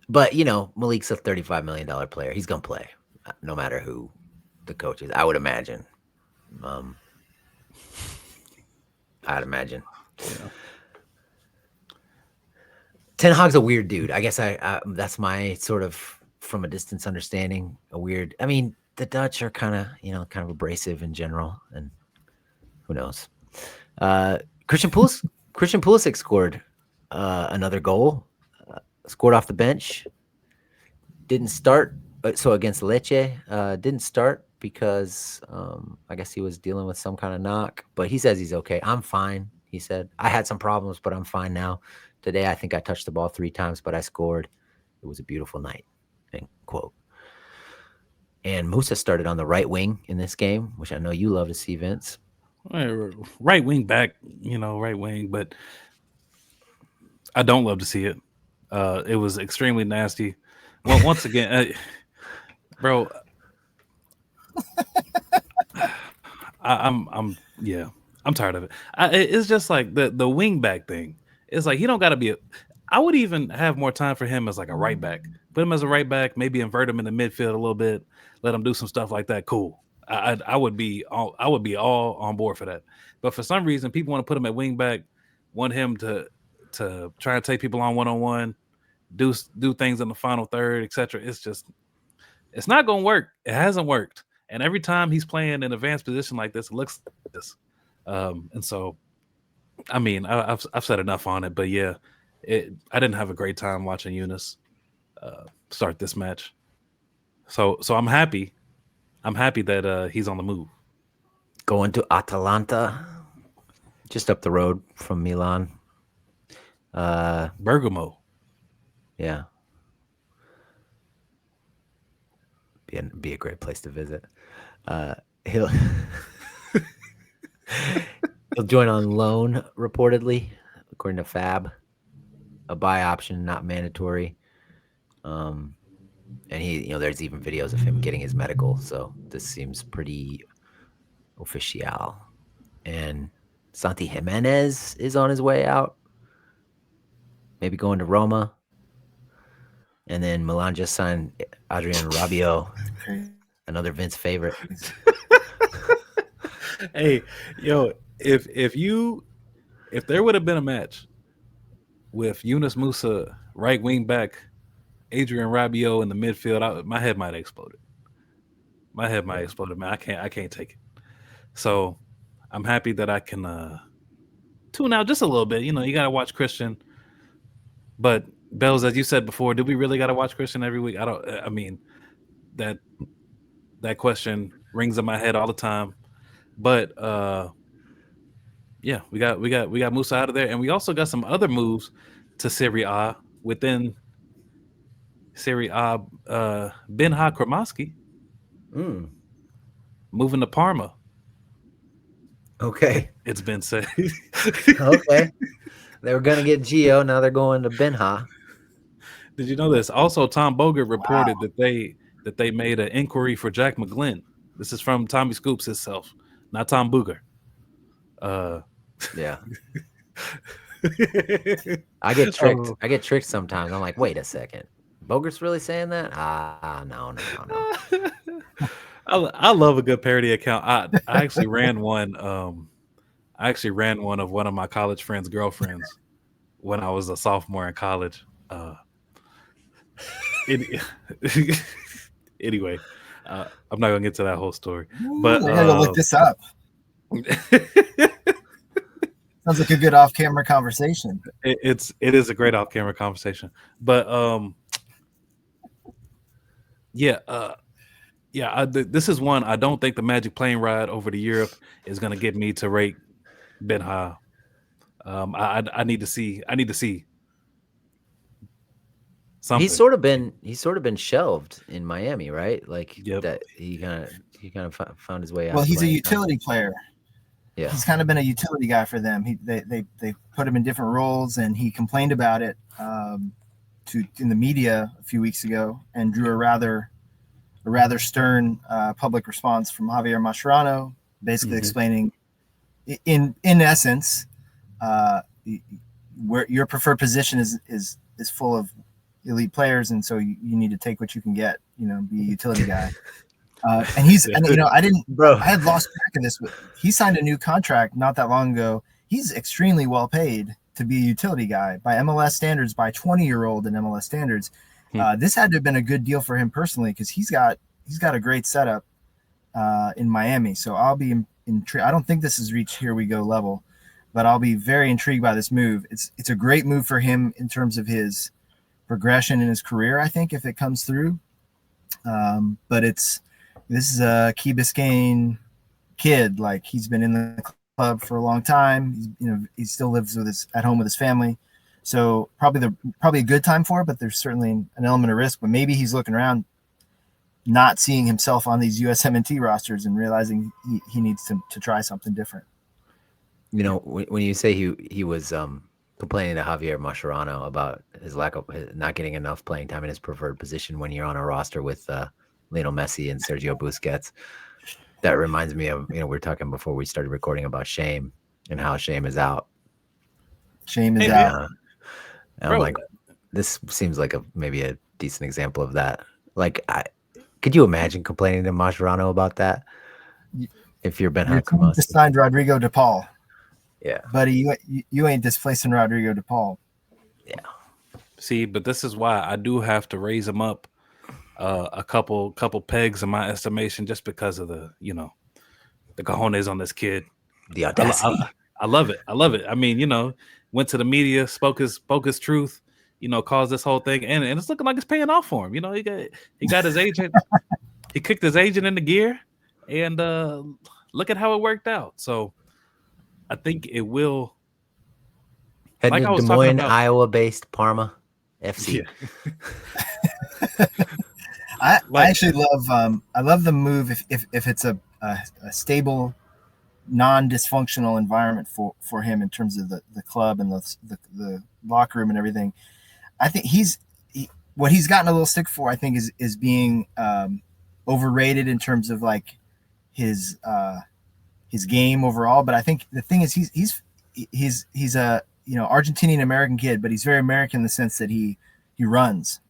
But Malik's a $35 million player. He's gonna play no matter who the coach is, I would imagine. I'd imagine. Yeah. Ten Hag's a weird dude. I guess I that's my sort of from a distance understanding. I mean, the Dutch are kind of abrasive in general, and who knows. Christian Pulisic scored another goal. Scored off the bench. Didn't start. So against Lecce, didn't start because I guess he was dealing with some kind of knock. But he says he's okay. I'm fine, he said. I had some problems, but I'm fine now. Today, I think I touched the ball 3 times, but I scored. It was a beautiful night, end quote. And Musah started on the right wing in this game, which I know you love to see, Vince. Right wing back, right wing, but I don't love to see it. It was extremely nasty. Well, once again, bro, I'm I'm tired of it. It's just like the wing back thing. It's like he don't got to be. I would even have more time for him as like a right back. Put him as a right back. Maybe invert him in the midfield a little bit. Let him do some stuff like that. Cool. I would be all on board for that. But for some reason, people want to put him at wing back. Want him to try and take people on 1-on-1, do things in the final third, etc. It's not going to work. It hasn't worked. And every time he's playing in advanced position like this, it looks like this. And so, I mean, I've said enough on it, but yeah, I didn't have a great time watching Yunus start this match. So I'm happy. I'm happy that he's on the move. Going to Atalanta, just up the road from Milan. Bergamo. Yeah. Be a great place to visit. He'll join on loan, reportedly, according to Fab. A buy option, not mandatory. And he, there's even videos of him getting his medical. So this seems pretty official. And Santi Jimenez is on his way out. Maybe going to Roma. And then Milan just signed Adrian Rabiot, another Vince favorite. Hey, yo, if there would have been a match with Yunus Musah right wing back, Adrian Rabiot in the midfield, my head might have exploded. My head might have exploded, man. I can't take it. So I'm happy that I can tune out just a little bit. You gotta watch Christian. But Belz, as you said before, do we really gotta watch Christian every week? I mean, that question rings in my head all the time. But yeah, we got Musah out of there, and we also got some other moves to Serie A within Serie A. Benha Kramaski moving to Parma. Okay, it's been said. Okay, they were gonna get Gio, now they're going to Benha. Did you know this? Also, Tom Bogert reported that they made an inquiry for Jack McGlynn. This is from Tommy Scoops himself, not Tom Booger. Yeah. I get tricked. I get tricked sometimes. I'm like, wait a second. Bogert's really saying that? No. I love a good parody account. I actually ran one. I actually ran one of my college friends' girlfriends when I was a sophomore in college. Anyway, I'm not gonna get to that whole story. But I gotta look this up. Sounds like a good off-camera conversation. It is a great off-camera conversation. But this is one. I don't think the Magic plane ride over to Europe is going to get me to rate Benha. I need to see something. He's sort of been shelved in Miami, right? Like that he kind of found his way out. Well, he's a utility player. Yeah, he's kind of been a utility guy for them. They put him in different roles, and he complained about it in the media a few weeks ago, and drew a rather stern public response from Javier Mascherano, basically explaining, in essence, where your preferred position is full of elite players, and so you need to take what you can get. Be a utility guy. And I had lost track of this, but he signed a new contract not that long ago. He's extremely well paid to be a utility guy by MLS standards, by 20-year-old in MLS standards. This had to have been a good deal for him personally, because he's got a great setup in Miami. So I'll be intrigued. I don't think this has reached here we go level, but I'll be very intrigued by this move. It's a great move for him in terms of his progression in his career, I think, if it comes through. But this is a Key Biscayne kid. Like, he's been in the club for a long time. He still lives at home with his family. So probably a good time for it, but there's certainly an element of risk. But maybe he's looking around, not seeing himself on these USMNT rosters and realizing he needs to try something different. When you say he was complaining to Javier Mascherano about his lack of not getting enough playing time in his preferred position when you're on a roster with Lionel Messi and Sergio Busquets, That reminds me of, we were talking before we started recording about shame and how shame is out. Shame is Hey, out. man. And Bro, I'm like, this seems like maybe a decent example of that. Like, could you imagine complaining to Mascherano about that? If you're Ben Your team just Kamasi? signed Rodrigo De Paul. Yeah. Buddy, you ain't displacing Rodrigo De Paul. Yeah. see, but this is why I do have to raise him up a couple pegs in my estimation, just because of the the cojones on this kid. The audacity. I love it. I love it. I mean, went to the media, spoke his truth, caused this whole thing, and it's looking like it's paying off for him. He got his agent, he kicked his agent into gear, and look at how it worked out. So I think it will. Heading Like I to was Des talking Moines, about, Iowa-based Parma FC. I actually love I love the move if it's a stable, non-dysfunctional environment for him in terms of the club and the locker room and everything. I think what he's gotten a little stick for, I think, is being overrated in terms of like his game overall. But I think the thing is he's a Argentinian American kid, but he's very American in the sense that he runs.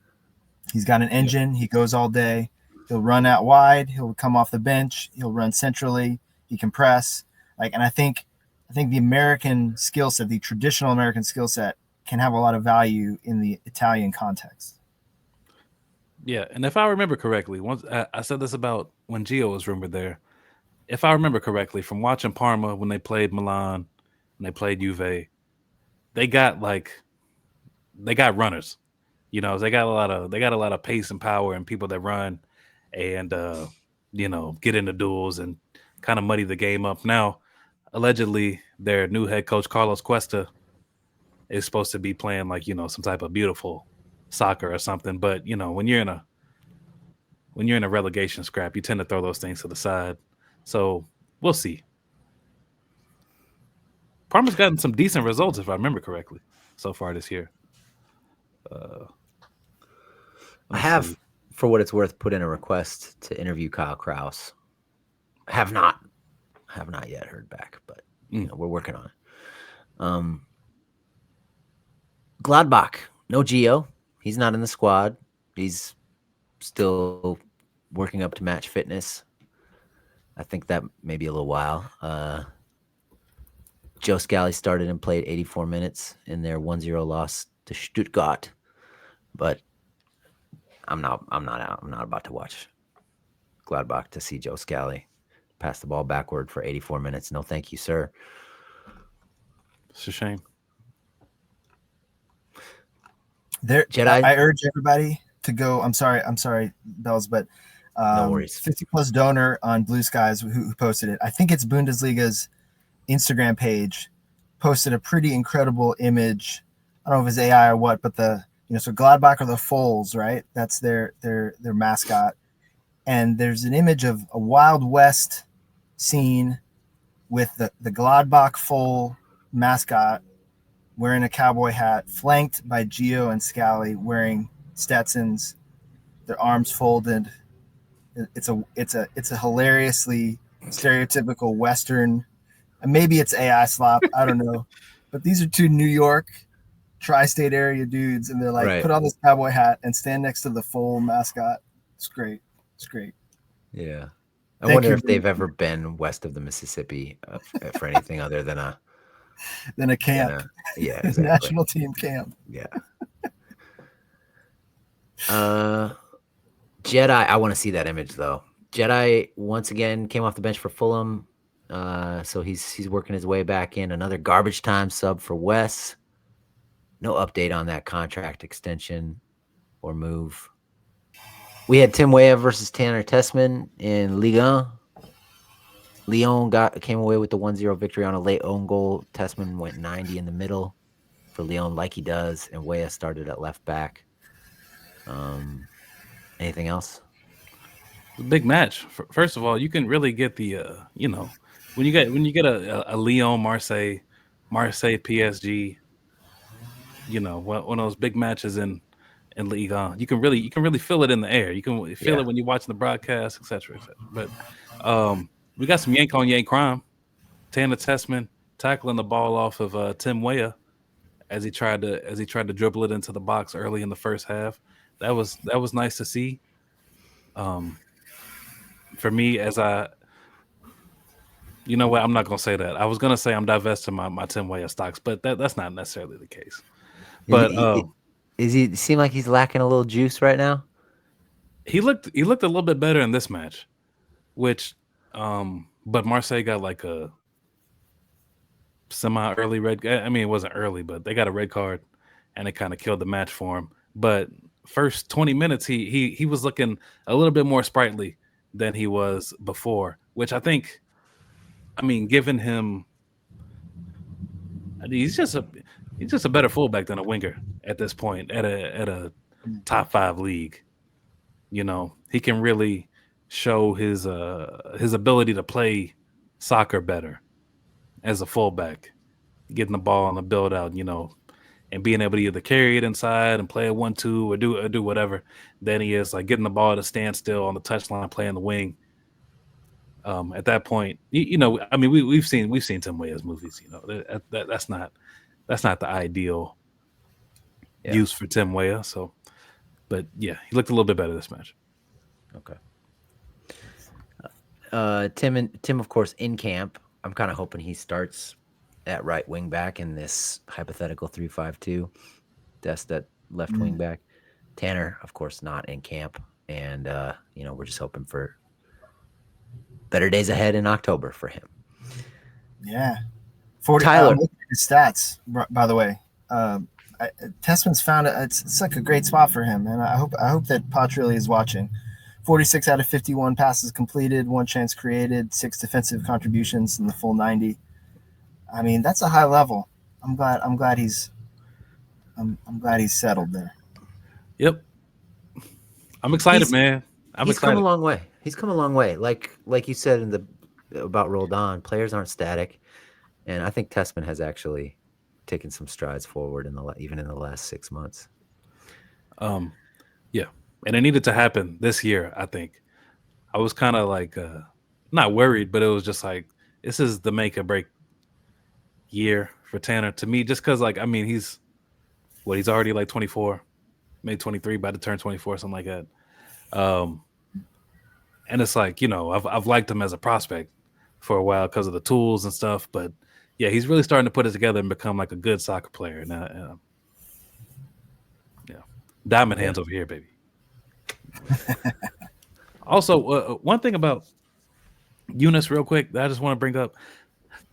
He's got an engine. He goes all day. He'll run out wide. He'll come off the bench. He'll run centrally. He can press. And I think the American skill set, the traditional American skill set, can have a lot of value in the Italian context. Yeah, and if I remember correctly, once I said this about when Gio was rumored there. If I remember correctly, from watching Parma when they played Milan, when they played Juve, they got runners. They got a lot of pace and power and people that run and get into duels and kind of muddy the game up. Now, allegedly, their new head coach Carlos Cuesta is supposed to be playing some type of beautiful soccer or something. But when you're in a relegation scrap, you tend to throw those things to the side. So we'll see. Parma's gotten some decent results, if I remember correctly, so far this year. I have, for what it's worth, put in a request to interview Kyle Krause. Have not yet heard back, but we're working on it. Gladbach, no Gio. He's not in the squad. He's still working up to match fitness. I think that may be a little while. Joe Scally started and played 84 minutes in their 1-0 loss to Stuttgart, but I'm not about to watch Gladbach to see Joe Scally pass the ball backward for 84 minutes. No, thank you, sir. It's a shame. I urge everybody to go. I'm sorry, Belz, but no worries. 50 plus donor on Blue Skies who posted it. I think it's Bundesliga's Instagram page posted a pretty incredible image. I don't know if it's AI or what, but so Gladbach are the foals, right? That's their mascot. And there's an image of a Wild West scene with the Gladbach foal mascot wearing a cowboy hat, flanked by Gio and Scally wearing Stetsons, their arms folded. It's a hilariously stereotypical Western. Maybe it's AI slop. I don't know. But these are two New York tri-state area dudes, and they're like, right. Put on this cowboy hat and stand next to the full mascot. It's great. Yeah. I wonder if they've ever been west of the Mississippi for anything other than a camp. Yeah, exactly. National team camp. Yeah. Jedi, I want to see that image though. Jedi once again came off the bench for Fulham. So he's working his way back in. Another garbage time sub for Wes. No update on that contract extension or move. We had Tim Weah versus Tanner Tessman in Ligue 1. Lyon came away with the 1-0 victory on a late own goal. Tessman went 90 in the middle for Lyon like he does, and Weah started at left back. Anything else? Big match. First of all, you can really get the when you get a Lyon Marseille PSG, one of those big matches in Ligue 1, you can really feel it in the air. You can feel it when you're watching the broadcast, etc. But We got some yank on yank crime. Tanner Tessman tackling the ball off of Tim Weah as he tried to dribble it into the box early in the first half. That was nice to see. Um, for me, as I you know what, I'm not gonna say that. I was gonna say I'm divesting my Tim Weah stocks, but that's not necessarily the case. But Is he seem like he's lacking a little juice right now? he looked a little bit better in this match, which but Marseille got like a semi early red. I mean, it wasn't early, but they got a red card, and it kind of killed the match for him. But first 20 minutes, he was looking a little bit more sprightly than he was before, which I think. I mean, given him, he's just a better fullback than a winger at this point at a top 5 league. You know, he can really show his ability to play soccer better as a fullback, getting the ball on the build out, and being able to either carry it inside and play a 1-2 or do whatever than he is like getting the ball at a standstill on the touchline, playing the wing. At that point, I mean, we've seen Tim Weah's movies. That's not the ideal use for Tim Weah. So, but yeah, he looked a little bit better this match. Okay. Tim, of course, in camp. I'm kind of hoping he starts at right wing back in this hypothetical 3-5-2. Dest at left wing back. Tanner, of course, not in camp, and we're just hoping for better days ahead in October for him. Yeah. 40. Tyler, his stats, by the way. Tessman's found it. It's like a great spot for him, and I hope that Poch really is watching. 46 out of 51 passes completed, 1 chance created, 6 defensive contributions in the full 90. I mean, that's a high level. I'm glad he's settled there. Yep. I'm excited, man. He's come a long way. He's come a long way. Like you said about Roldan, players aren't static, and I think Tessman has actually taken some strides forward even in the last 6 months. Yeah, and it needed to happen this year. I think I was kind of like not worried, but it was just like this is the make or break year for Tanner to me. Just because, like, I mean, he's already like 24, maybe 23, about to turn 24, something like that. And it's like, I've liked him as a prospect for a while because of the tools and stuff, but yeah, he's really starting to put it together and become like a good soccer player. Now, diamond hands over here, baby. Also, one thing about Younes, real quick, that I just want to bring up.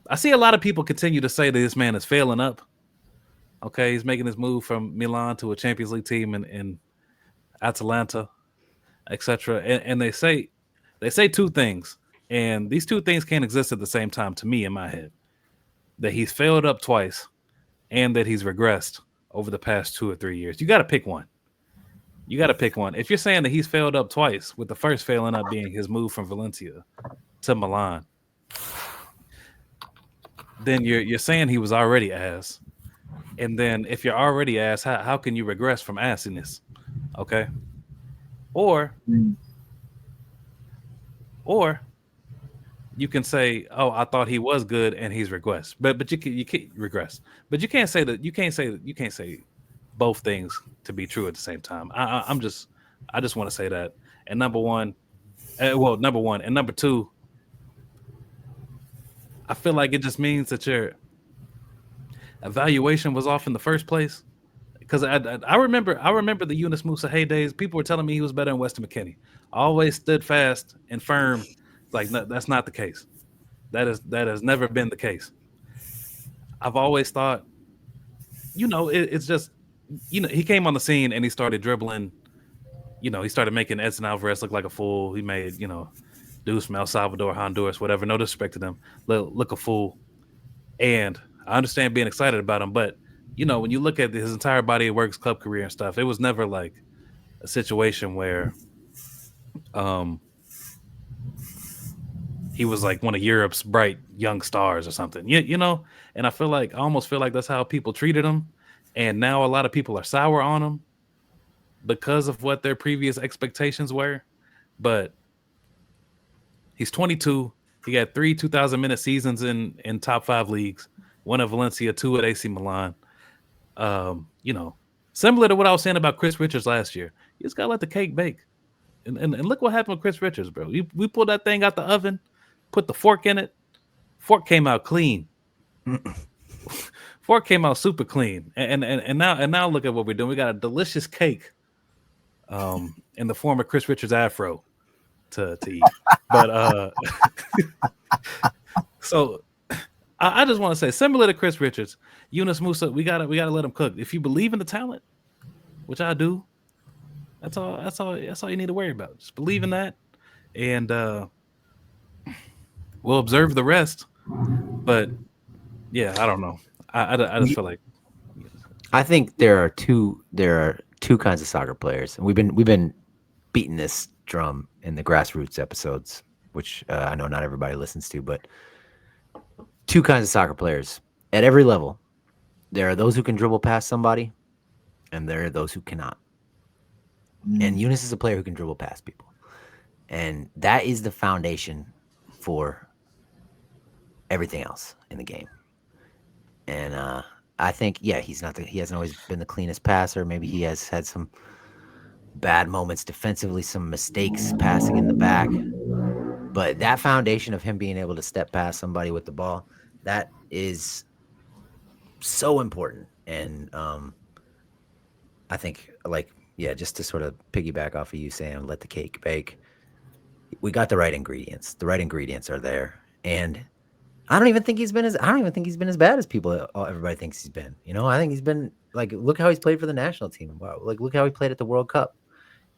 I see a lot of people continue to say that this man is failing up. Okay, he's making his move from Milan to a Champions League team in Atalanta, etc. And they say 2 things, and these 2 things can't exist at the same time to me in my head. That he's failed up twice, and that he's regressed over the past 2 or 3 years. You got to pick one. If you're saying that he's failed up twice, with the first failing up being his move from Valencia to Milan, then you're saying he was already ass. And then if you're already ass, how can you regress from assiness? Okay. Or you can say, "Oh, I thought he was good and he's regressed." But you can't regress. But you can't say both things to be true at the same time. I just want to say that. And number one, and number 2, I feel like it just means that your evaluation was off in the first place. Because I remember the Younes Musah heydays. People were telling me he was better than Weston McKennie. I always stood fast and firm. Like, no, that's not the case. That has never been the case. I've always thought, it's just, he came on the scene and he started dribbling. He started making Edson Alvarez look like a fool. He made, dudes from El Salvador, Honduras, whatever. No disrespect to them, look a fool. And I understand being excited about him, but when you look at his entire body of work, his club career and stuff, it was never like a situation where he was like one of Europe's bright young stars or something. And I almost feel like that's how people treated him. And now a lot of people are sour on him because of what their previous expectations were. But he's 22. He got 3 2,000-minute seasons in top 5 leagues, 1 at Valencia, 2 at AC Milan. You know, similar to what I was saying about Chris Richards last year. You just gotta let the cake bake. And look what happened with Chris Richards, bro. We pulled that thing out the oven, put the fork in it. Fork came out clean. Fork came out super clean. And now look at what we're doing. We got a delicious cake in the form of Chris Richards' afro to eat. But so I just want to say, similar to Chris Richards, Yunus Musah, we gotta let him cook. If you believe in the talent, which I do, that's all you need to worry about. Just believe in that, and we'll observe the rest. But yeah, I don't know. I just feel like I think there are two kinds of soccer players, and we've been beating this drum in the grassroots episodes, which I know not everybody listens to, but two kinds of soccer players at every level. There are those who can dribble past somebody, and there are those who cannot. And Yunus is a player who can dribble past people, and that is the foundation for everything else in the game. And I think, yeah, he hasn't always been the cleanest passer. Maybe he has had some bad moments defensively, some mistakes passing in the back. But that foundation of him being able to step past somebody with the ball, that is so important. And I think, just to sort of piggyback off of you saying, let the cake bake, we got the right ingredients. The right ingredients are there. And I don't even think he's been as bad as everybody thinks he's been. You know, I think he's been look how he's played for the national team. Wow, look how he played at the World Cup.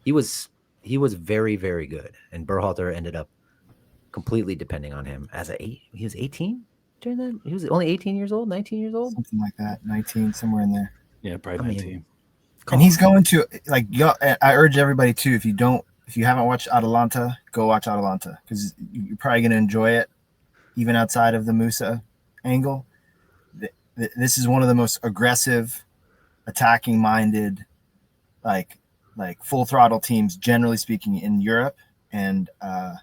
He was very, very good. And Berhalter ended up completely depending on him he was 18 during that. He was only 18 years old, 19 years old, something like that, 19, somewhere in there. Yeah, probably 19. And he's going to I urge everybody too, if you haven't watched Atalanta, go watch Atalanta, because you're probably going to enjoy it, even outside of the Musah angle. This is one of the most aggressive, attacking-minded, like full throttle teams, generally speaking, in Europe, and I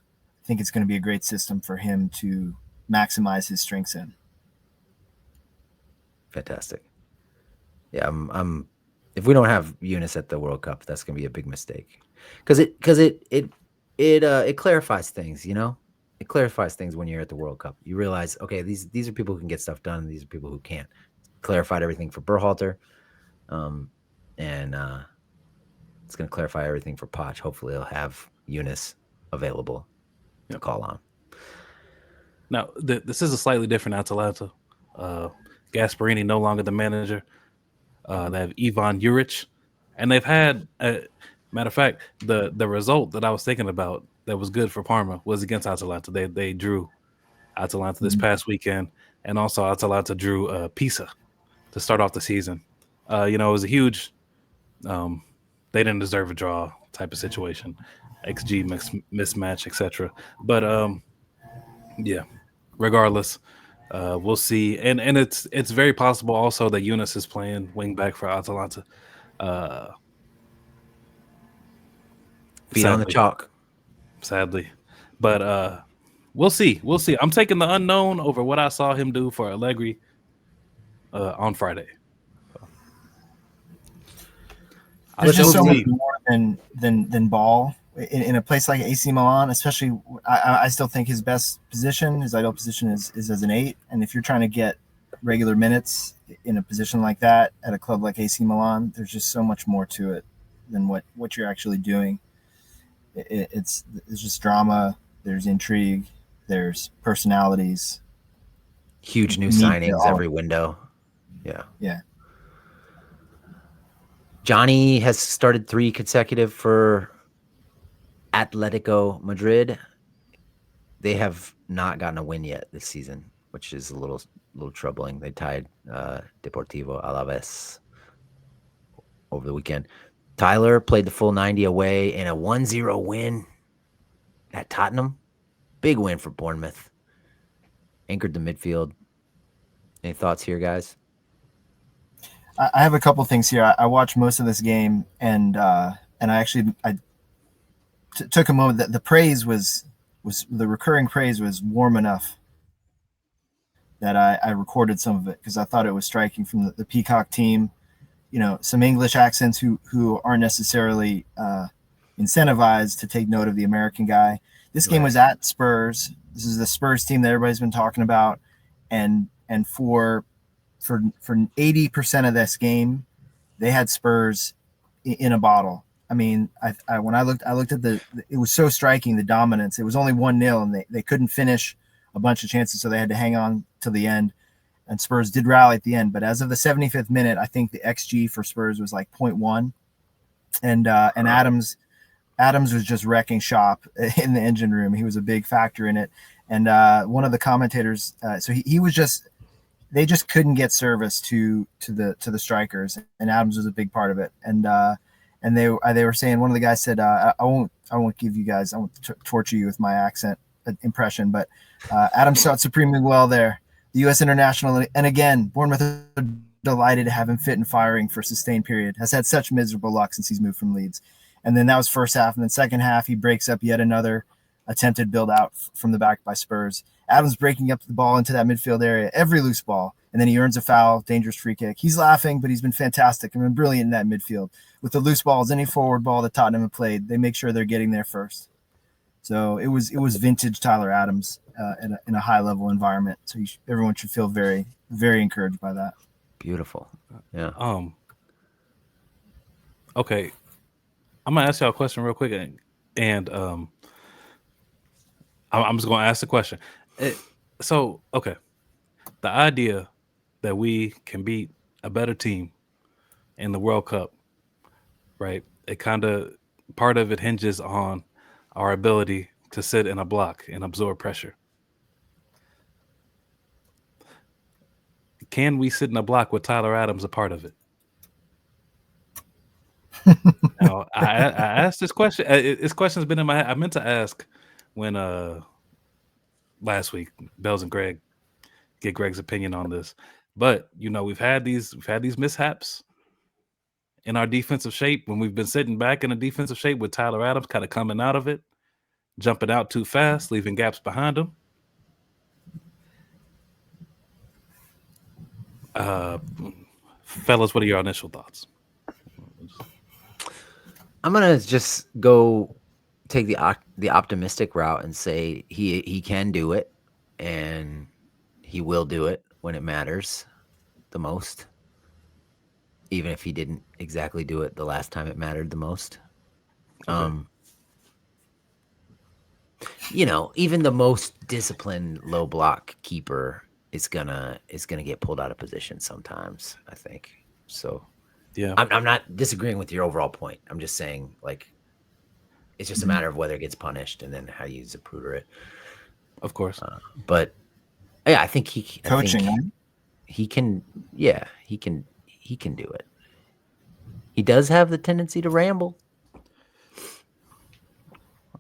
think it's going to be a great system for him to maximize his strengths in. Fantastic. Yeah, I'm if we don't have Yunus at the World Cup, that's going to be a big mistake, because it clarifies things. You know, it clarifies things when you're at the World Cup. You realize, okay, these are people who can get stuff done, and these are people who can't. Clarified everything for Berhalter, and it's going to clarify everything for Poch. Hopefully, he'll have Yunus available to call on. Now, this is a slightly different Atalanta. Gasparini no longer the manager. They have Ivan Juric, and they've had, matter of fact, the result that I was thinking about that was good for Parma was against Atalanta. They drew Atalanta this past weekend, and also Atalanta drew Pisa to start off the season. It was a huge, they didn't deserve a draw type of situation, XG mismatch, etc. But yeah, regardless. We'll see, and it's very possible also that Yunus is playing wing back for Atalanta. Feet on the chalk, sadly, but we'll see. I'm taking the unknown over what I saw him do for Allegri on Friday. There's just so much more than ball in a place like AC Milan, especially. I still think his best position, his ideal position, is as an 8. And if you're trying to get regular minutes in a position like that at a club like AC Milan, there's just so much more to it than what you're actually doing. It's just drama. There's intrigue. There's personalities. Huge new signings every window. Yeah. Johnny has started 3 consecutive for Atletico Madrid. They have not gotten a win yet this season, which is a little troubling. They tied Deportivo Alaves over the weekend. Tyler played the full 90 away in a 1-0 win at Tottenham. Big win for Bournemouth. Anchored the midfield. Any thoughts here, guys? I have a couple things here. I watched most of this game, and I took a moment. That the praise was was the recurring praise was warm enough that I recorded some of it because I thought it was striking from the Peacock team. Some English accents who aren't necessarily incentivized to take note of the American guy. This game was at Spurs. This is the Spurs team that everybody's been talking about, and for 80% of this game, they had Spurs in a bottle. I mean, when I looked at it was so striking, the dominance. It was only 1-0, and they couldn't finish a bunch of chances, so they had to hang on to the end. And Spurs did rally at the end, but as of the 75th minute, I think the XG for Spurs was like 0.1, and Adams was just wrecking shop in the engine room. He was a big factor in it, and one of the commentators, so he was just. They just couldn't get service to the strikers, and Adams was a big part of it. And they were saying, one of the guys said, I won't give you guys, I won't torture you with my accent impression, but Adams shot supremely well there. The U.S. international, and again, Bournemouth are delighted to have him fit and firing for a sustained period. Has had such miserable luck since he's moved from Leeds. And then that was first half, and then second half he breaks up yet another attempted build out from the back by Spurs. Adams breaking up the ball into that midfield area, every loose ball, and then he earns a foul, dangerous free kick. He's laughing, but he's been fantastic and been brilliant in that midfield. With the loose balls, any forward ball that Tottenham have played, they make sure they're getting there first. So it was vintage Tyler Adams in a high-level environment. So everyone should feel very, very encouraged by that. Beautiful. Yeah. Okay. I'm going to ask y'all a question real quick, and I'm just going to ask the question. Okay. The idea that we can beat a better team in the World Cup, right? Part of it hinges on our ability to sit in a block and absorb pressure. Can we sit in a block with Tyler Adams a part of it? Now, I asked this question. This question's been in my head. I meant to ask when last week, Belz and Greg, get Greg's opinion on this. But we've had these mishaps in our defensive shape when we've been sitting back in a defensive shape with Tyler Adams kind of coming out of it, jumping out too fast, leaving gaps behind him. Fellas, what are your initial thoughts? I'm gonna just go take the optimistic route and say he can do it, and he will do it when it matters the most, even if he didn't exactly do it the last time it mattered the most. Okay. Even the most disciplined low block keeper is gonna get pulled out of position sometimes, I think. So yeah, I'm not disagreeing with your overall point. I'm just saying, like, it's just a matter of whether it gets punished and then how you zapruder it. Of course. But yeah, I think he can do it. He does have the tendency to ramble.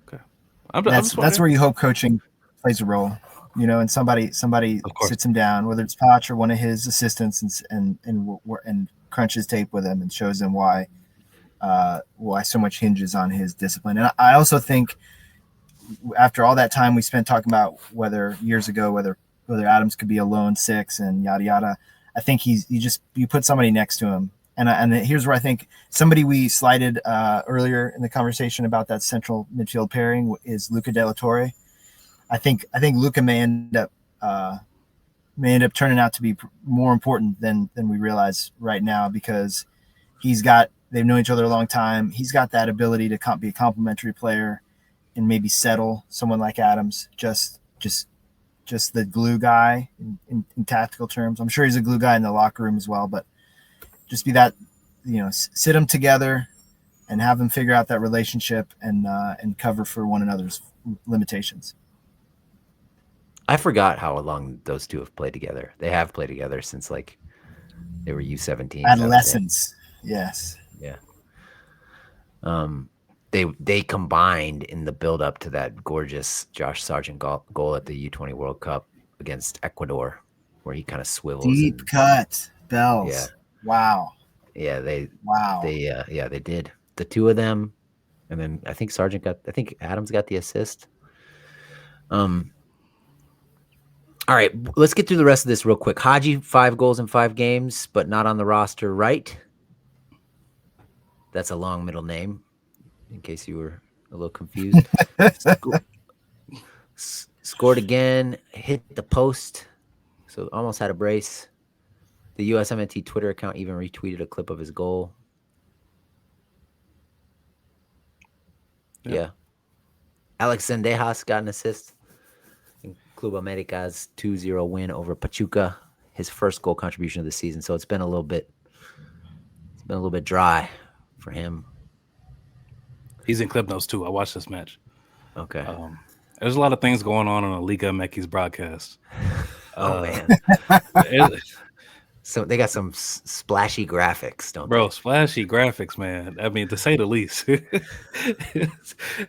Okay. That's where you hope coaching plays a role, and somebody sits him down, whether it's Poch or one of his assistants, and crunches tape with him and shows him why so much hinges on his discipline. And I also think after all that time we spent talking about whether Adams could be a lone six and yada yada, I think you put somebody next to him. And here's where I think somebody we slighted earlier in the conversation about that central midfield pairing is Luca De La Torre. I think Luca may end up turning out to be more important than we realize right now, because they've known each other a long time. He's got that ability to be a complementary player and maybe settle someone like Adams, just the glue guy in tactical terms. I'm sure he's a glue guy in the locker room as well, but just be that, sit them together and have them figure out that relationship and cover for one another's limitations. I forgot how long those two have played together. They have played together since like they were U17. Adolescents. Yes. Yeah. They combined in the build up to that gorgeous Josh Sargent goal at the U20 World Cup against Ecuador, where he kind of swivels. Deep cut, Belz. Yeah. Wow. Yeah, they did. The two of them, and then I think Adams got the assist. All right, let's get through the rest of this real quick. Haji, 5 goals in 5 games, but not on the roster, right? That's a long middle name, in case you were a little confused. Scored again, hit the post, so almost had a brace. The USMNT Twitter account even retweeted a clip of his goal. Yeah. Alex Zendejas got an assist in Club America's 2-0 win over Pachuca, his first goal contribution of the season. So it's been a little bit dry for him. He's in clip notes too. I watched this match. Okay. There's a lot of things going on the Liga MX's broadcast. Man. So they got some splashy graphics, don't bro, they? Splashy graphics, man. I mean, to say the least.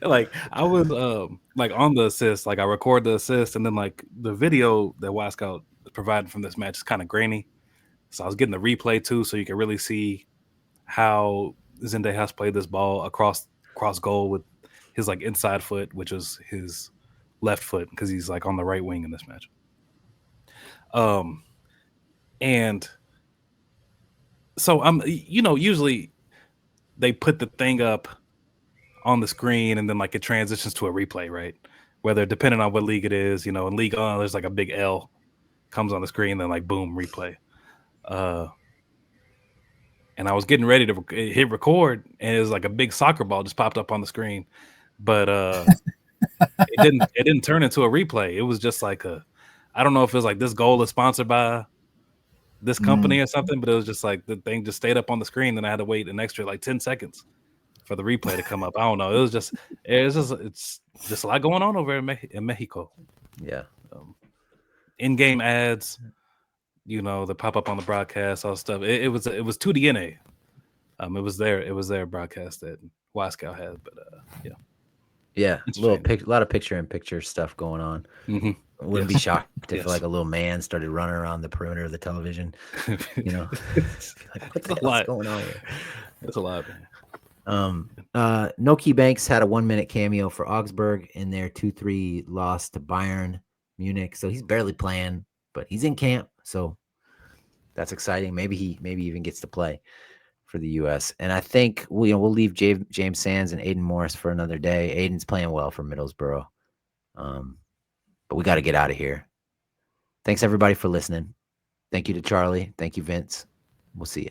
Like I was like on the assist, like I record the assist, and then like the video that Wascout provided from this match is kind of grainy. So I was getting the replay too, so you can really see how Zendejas played this ball across goal with his like inside foot, which is his left foot, because he's like on the right wing in this match. And so usually they put the thing up on the screen and then like it transitions to a replay, right? Whether depending on what league it is, in League On, there's like a big L comes on the screen, then like boom, replay. And I was getting ready to hit record, and it was like a big soccer ball just popped up on the screen, but it didn't turn into a replay. It was just like I don't know if it was like this goal is sponsored by this company or something, but it was just like the thing just stayed up on the screen, and I had to wait an extra like 10 seconds for the replay to come up. I don't know. It's just a lot going on over in Mexico. Yeah. In-game ads, that pop up on the broadcast, all stuff. It was 2DNA. It was their broadcast that Wascout had, but yeah. Yeah, a lot of picture-in-picture stuff going on. Mm-hmm. Wouldn't be shocked if like a little man started running around the perimeter of the television. Like, what the hell's going on here? That's a lot, man. Noki Banks had a 1-minute cameo for Augsburg in their 2-3 loss to Bayern Munich. So he's barely playing, but he's in camp. So that's exciting. Maybe he even gets to play for the U.S. And I think we'll leave James Sands and Aiden Morris for another day. Aiden's playing well for Middlesbrough. But we got to get out of here. Thanks everybody for listening. Thank you to Charlie. Thank you, Vince. We'll see you.